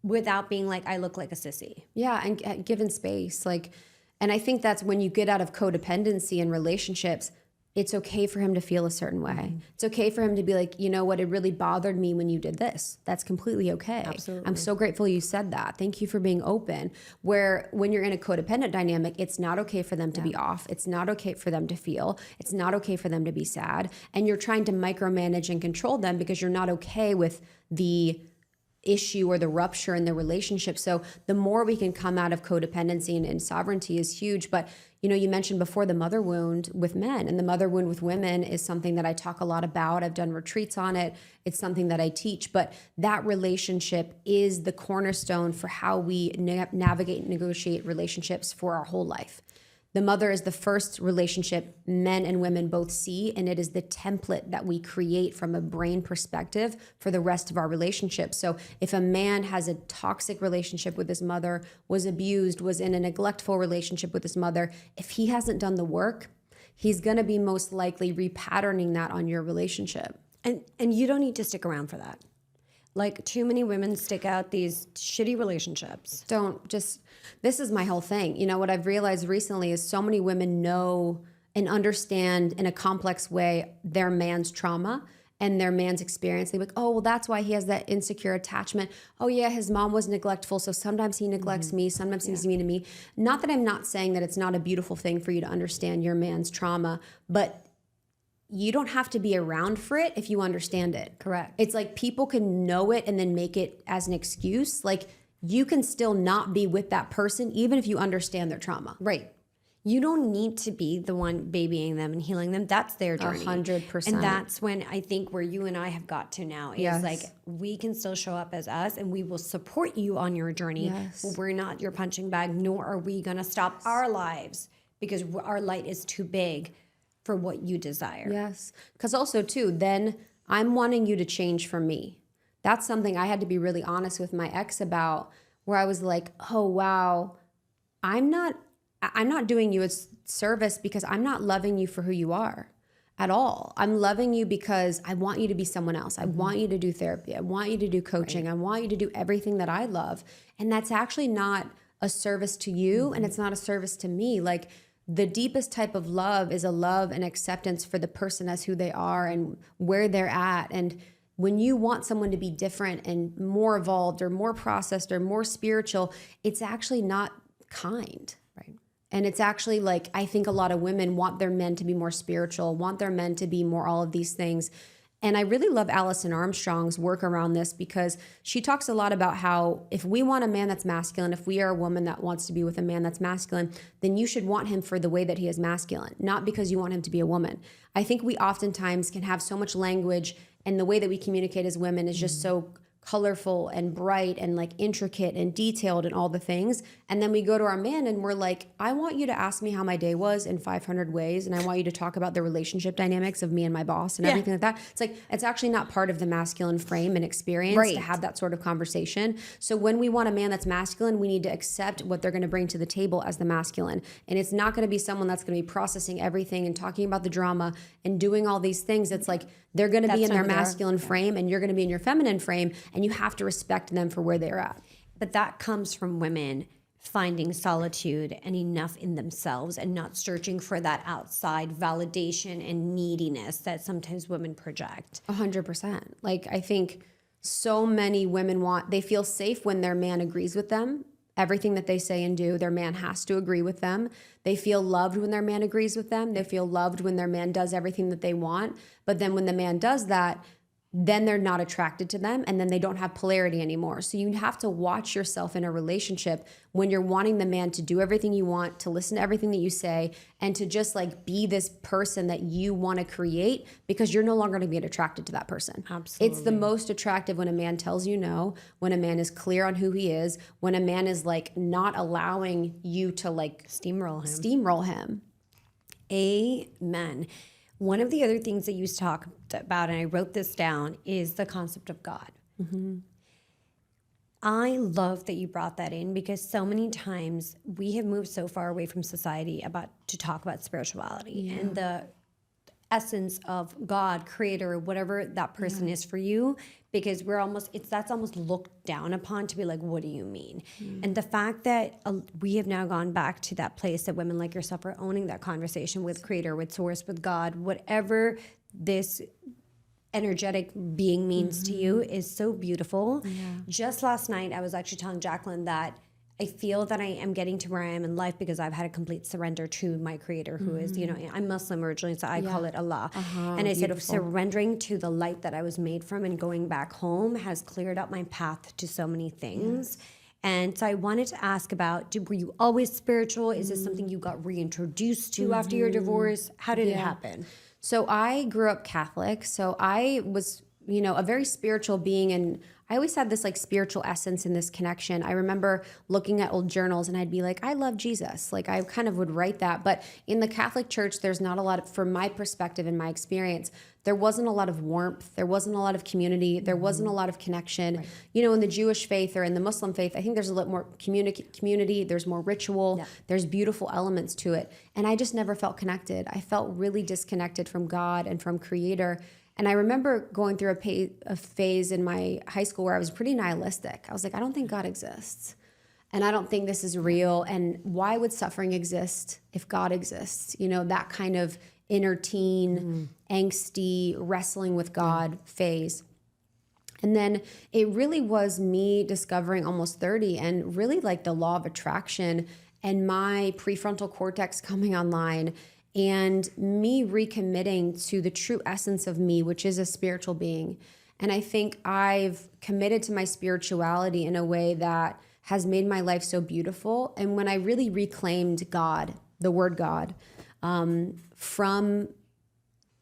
without being like, I look like a sissy. Yeah, and given space. And I think that's when you get out of codependency in relationships, it's okay for him to feel a certain way. It's okay for him to be like, you know what, it really bothered me when you did this. That's completely okay. Absolutely. I'm so grateful you said that. Thank you for being open. Where when you're in a codependent dynamic, it's not okay for them to be off. It's not okay for them to feel. It's not okay for them to be sad. And you're trying to micromanage and control them because you're not okay with the issue or the rupture in the relationship. So the more we can come out of codependency and sovereignty is huge. But you mentioned before the mother wound with men, and the mother wound with women is something that I talk a lot about. I've done retreats on it. It's something that I teach, but that relationship is the cornerstone for how we navigate and negotiate relationships for our whole life. The mother is the first relationship men and women both see, and it is the template that we create from a brain perspective for the rest of our relationships. So if a man has a toxic relationship with his mother, was abused, was in a neglectful relationship with his mother, if he hasn't done the work, he's going to be most likely repatterning that on your relationship. And you don't need to stick around for that. Like, too many women stick out these shitty relationships. This is my whole thing. What I've realized recently is so many women know and understand in a complex way their man's trauma and their man's experience. They're like, oh, well, that's why he has that insecure attachment. Oh yeah, his mom was neglectful, so sometimes he neglects me, sometimes he's mean to me. Not that I'm not saying that it's not a beautiful thing for you to understand your man's trauma, but you don't have to be around for it if you understand it. Correct. It's like people can know it and then make it as an excuse. Like, you can still not be with that person even if you understand their trauma. Right. You don't need to be the one babying them and healing them. That's their journey. 100%. And that's when I think where you and I have got to now is Yes. like, we can still show up as us and we will support you on your journey. Yes. We're not your punching bag, nor are we going to stop our lives because our light is too big for what you desire. Yes. Because also, too, then I'm wanting you to change for me. That's something I had to be really honest with my ex about, where I was like, oh, wow, I'm not doing you a service because I'm not loving you for who you are at all. I'm loving you because I want you to be someone else. I want you to do therapy. I want you to do coaching. I want you to do everything that I love. And that's actually not a service to you, and it's not a service to me. Like, the deepest type of love is a love and acceptance for the person as who they are and where they're at. And when you want someone to be different and more evolved or more processed or more spiritual, it's actually not kind. Right. And it's actually like, I think a lot of women want their men to be more spiritual, want their men to be more all of these things. And I really love Alison Armstrong's work around this, because she talks a lot about how if we want a man that's masculine, if we are a woman that wants to be with a man that's masculine, then you should want him for the way that he is masculine, not because you want him to be a woman. I think we oftentimes can have so much language, and the way that we communicate as women is just so colorful and bright and like intricate and detailed and all the things. And then we go to our man and we're like, I want you to ask me how my day was in 500 ways. And I want you to talk about the relationship dynamics of me and my boss and everything like that. It's like, it's actually not part of the masculine frame and experience to have that sort of conversation. So when we want a man that's masculine, we need to accept what they're going to bring to the table as the masculine. And it's not going to be someone that's going to be processing everything and talking about the drama and doing all these things. It's like, they're going to be in their masculine frame and you're going to be in your feminine frame, and you have to respect them for where they're at. But that comes from women finding solitude and enough in themselves and not searching for that outside validation and neediness that sometimes women project. 100%. Like, I think so many women they feel safe when their man agrees with them. Everything that they say and do, their man has to agree with them. They feel loved when their man agrees with them. They feel loved when their man does everything that they want. But then when the man does that, then they're not attracted to them, and then they don't have polarity anymore. So you have to watch yourself in a relationship when you're wanting the man to do everything you want, to listen to everything that you say, and to just like be this person that you want to create, because you're no longer going to be attracted to that person. Absolutely. It's the most attractive when a man tells you no, when a man is clear on who he is, when a man is like not allowing you to like steamroll him. Amen. One of the other things that you talk about, and I wrote this down, is the concept of God. Mm-hmm. I love that you brought that in, because so many times we have moved so far away from society to talk about spirituality and the essence of God, creator, whatever that person is for you, because that's almost looked down upon to be like, what do you mean? And the fact that we have now gone back to that place that women like yourself are owning that conversation with creator, with source, with God, whatever this energetic being means to you is so beautiful. Just last night, I was actually telling Jacqueline that I feel that I am getting to where I am in life because I've had a complete surrender to my creator, who is, I'm Muslim originally, so I call it Allah. And I said, surrendering to the light that I was made from and going back home has cleared up my path to so many things. And so I wanted to ask about, were you always spiritual? Is this something you got reintroduced to after your divorce? How did it happen? So I grew up Catholic. So I was, a very spiritual being, and I always had this like spiritual essence in this connection. I remember looking at old journals and I'd be like, I love Jesus. Like, I kind of would write that. But in the Catholic Church, there's not a lot from my perspective and my experience, there wasn't a lot of warmth. There wasn't a lot of community. There wasn't a lot of connection. Right. In the Jewish faith or in the Muslim faith, I think there's a lot more community. There's more ritual. Yeah. There's beautiful elements to it. And I just never felt connected. I felt really disconnected from God and from Creator. And I remember going through a phase in my high school where I was pretty nihilistic. I was like, I don't think God exists. And I don't think this is real. And why would suffering exist if God exists? That kind of inner teen, angsty, wrestling with God phase. And then it really was me discovering almost 30 and really like the law of attraction and my prefrontal cortex coming online, and me recommitting to the true essence of me, which is a spiritual being. And I think I've committed to my spirituality in a way that has made my life so beautiful. And when I really reclaimed God the word God, from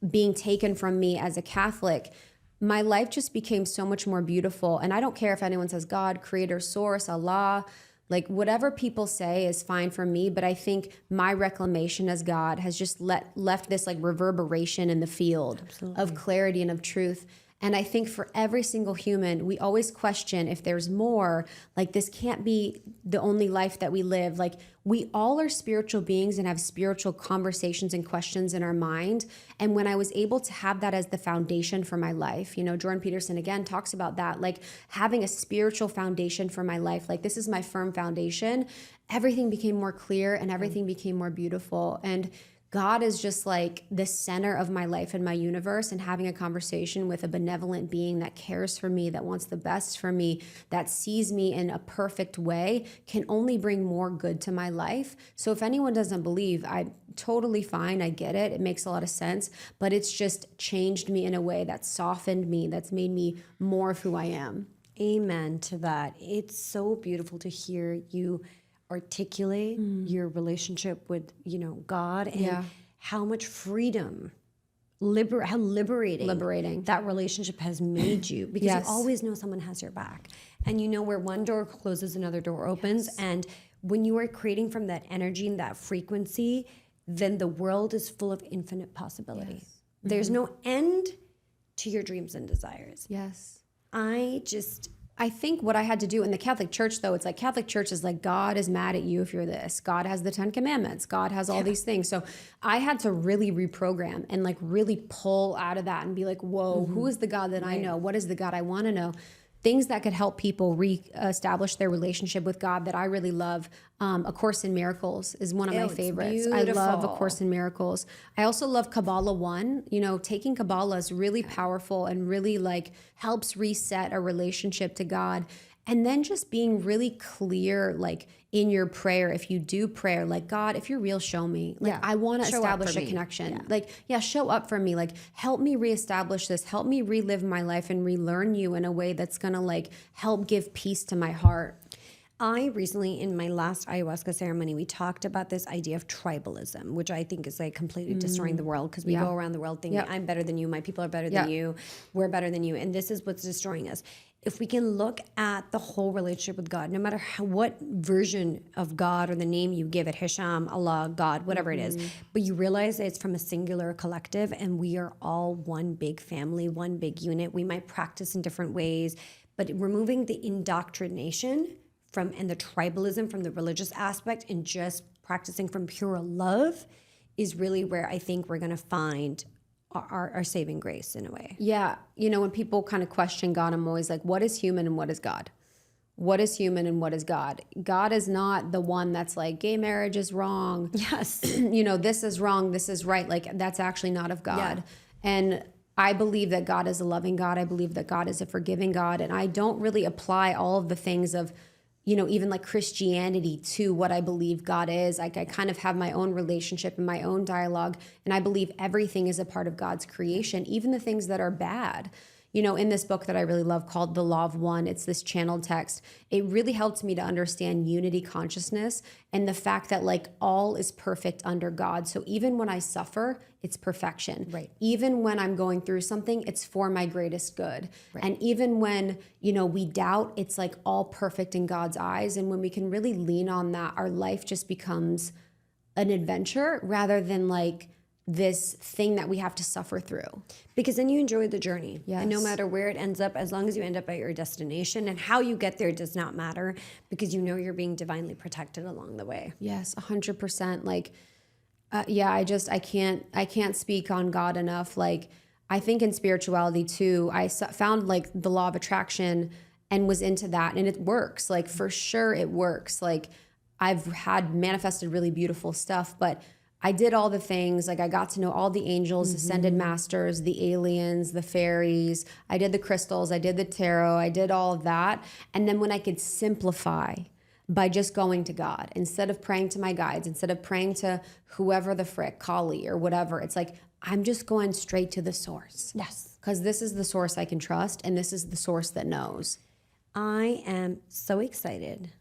being taken from me as a Catholic, my life just became so much more beautiful. And I don't care if anyone says God, creator, source, Allah, like whatever people say is fine for me. But I think my reclamation as God has just left this like reverberation in the field of clarity and of truth. And I think for every single human, we always question if there's more, like this can't be the only life that we live. Like we all are spiritual beings and have spiritual conversations and questions in our mind. And when I was able to have that as the foundation for my life, you know, Jordan Peterson again talks about that, like having a spiritual foundation for my life, like this is my firm foundation, everything became more clear and everything became more beautiful. And God is just like the center of my life and my universe, and having a conversation with a benevolent being that cares for me, that wants the best for me, that sees me in a perfect way can only bring more good to my life. So if anyone doesn't believe, I'm totally fine. I get it. It makes a lot of sense, but it's just changed me in a way that softened me, that's made me more of who I am. Amen to that. It's so beautiful to hear you articulate your relationship with, you know, God, and how much freedom, how liberating that relationship has made you, because you always know someone has your back, and you know where one door closes, another door opens. And when you are creating from that energy and that frequency, then the world is full of infinite possibility. There's no end to your dreams and desires. I think what I had to do in the Catholic Church, though, it's like Catholic Church is like, God is mad at you if you're this. God has the 10 Commandments. God has all these things. So I had to really reprogram and like really pull out of that and be like, whoa, who is the God that I know? What is the God I want to know? Things that could help people reestablish their relationship with God that I really love. A Course in Miracles is one of my favorites. I love A Course in Miracles. I also love Kabbalah 1. You know, taking Kabbalah is really powerful and really like helps reset a relationship to God. And then just being really clear, like in your prayer, if you do prayer, like, God, if you're real, show me. Like, I want to establish a connection. Like, show up for me. Like, help me reestablish this. Help me relive my life and relearn you in a way that's going to like help give peace to my heart. I recently, in my last ayahuasca ceremony, we talked about this idea of tribalism, which I think is like completely destroying the world, because we go around the world thinking, I'm better than you, my people are better than you, we're better than you, and this is what's destroying us. If we can look at the whole relationship with God, no matter what version of God or the name you give it, Hisham, Allah, God, whatever it is, but you realize that it's from a singular collective, and we are all one big family, one big unit. We might practice in different ways, but removing the indoctrination and the tribalism from the religious aspect and just practicing from pure love is really where I think we're going to find our saving grace in a way. Yeah. You know, when people kind of question God, I'm always like, what is human and what is God? What is human and what is God? God is not the one that's like, gay marriage is wrong. Yes. You know, this is wrong, this is right. Like, that's actually not of God. And I believe that God is a loving God. I believe that God is a forgiving God. And I don't really apply all of the things of, you know, even like Christianity to what I believe God is. Like, I kind of have my own relationship and my own dialogue. And I believe everything is a part of God's creation, even the things that are bad. You know, in this book that I really love called The Law of One, it's this channeled text. It really helped me to understand unity consciousness and the fact that like all is perfect under God. So even when I suffer, it's perfection. Right. Even when I'm going through something, it's for my greatest good. Right. And even when, you know, we doubt, it's like all perfect in God's eyes. And when we can really lean on that, our life just becomes an adventure rather than like this thing that we have to suffer through. Because then you enjoy the journey. Yes. And no matter where it ends up, as long as you end up at your destination, and how you get there does not matter, because you know you're being divinely protected along the way. Yes, 100%. Like, I can't speak on God enough. Like, I think in spirituality too, I found like the law of attraction and was into that, and it works. Like, for sure it works. Like, I've had manifested really beautiful stuff, but I did all the things. Like, I got to know all the angels, ascended masters, the aliens, the fairies. I did the crystals. I did the tarot. I did all of that. And then when I could simplify by just going to God, instead of praying to my guides, instead of praying to whoever the frick, Kali or whatever, it's like, I'm just going straight to the source. Yes. Because this is the source I can trust, and this is the source that knows. I am so excited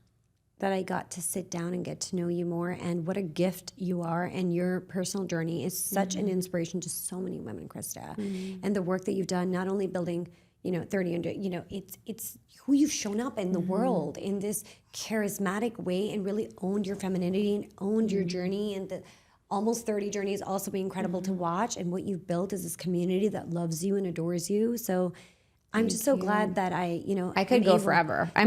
that I got to sit down and get to know you more, and what a gift you are, and your personal journey is such an inspiration to so many women, Krista. And the work that you've done, not only building, 30 under, it's who you've shown up in the world in this charismatic way, and really owned your femininity and owned your journey, and the almost 30 journey has also been incredible to watch, and what you've built is this community that loves you and adores you. So I'm just so glad that I could go forever. I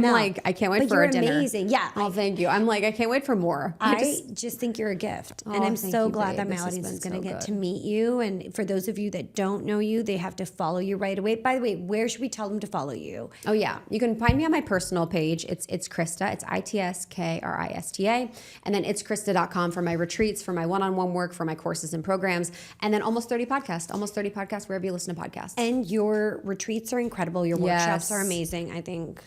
can't wait for a dinner. You're amazing. Yeah. Oh, thank you. I'm like, I can't wait for more. I just think you're a gift. And I'm so glad that my audience is going to get to meet you. And for those of you that don't know you, they have to follow you right away. By the way, where should we tell them to follow you? Oh, yeah. You can find me on my personal page. It's Krista. It's ITSKRISTA. And then it's Krista.com for my retreats, for my one-on-one work, for my courses and programs. And then almost 30 podcasts wherever you listen to podcasts. And your retreats are incredible. Your workshops are amazing. I think.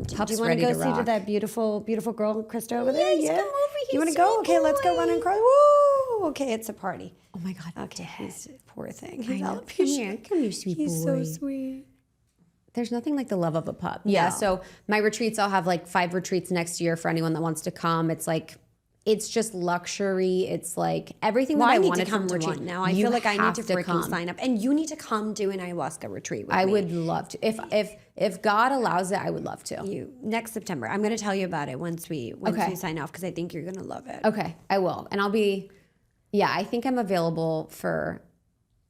Do you want to go see to that beautiful, beautiful girl, Krista, over there? Yeah. Come over here. You want to go? Okay, let's go run and cry. Woo! Okay, it's a party. Oh my God. Okay, he's poor thing. Come here, sweet boy. He's so sweet. There's nothing like the love of a pup. Yeah. So my retreats, I'll have like 5 retreats next year for anyone that wants to come. It's just luxury. It's like everything that I wanted to come from to retreat. one now. I feel like I need to freaking sign up, and you need to come do an ayahuasca retreat with me. I would love to. If God allows it, I would love to. Next September. I'm going to tell you about it once we sign off, because I think you're going to love it. Okay, I will, and I'll be. Yeah, I think I'm available for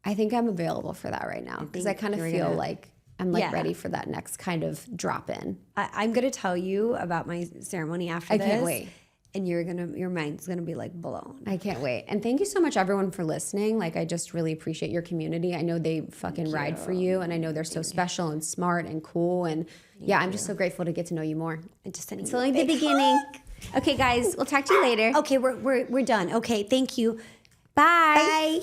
that right now, because I kind of feel like I'm ready for that next kind of drop in. I'm going to tell you about my ceremony after this. I can't wait. And your mind's gonna be like blown. I can't wait. And thank you so much, everyone, for listening. Like, I just really appreciate your community. I know they fucking ride for you, and I know they're so special and smart and cool. And I'm just so grateful to get to know you more. It's only the beginning. Okay, guys, we'll talk to you later. Okay, we're done. Okay, thank you. Bye.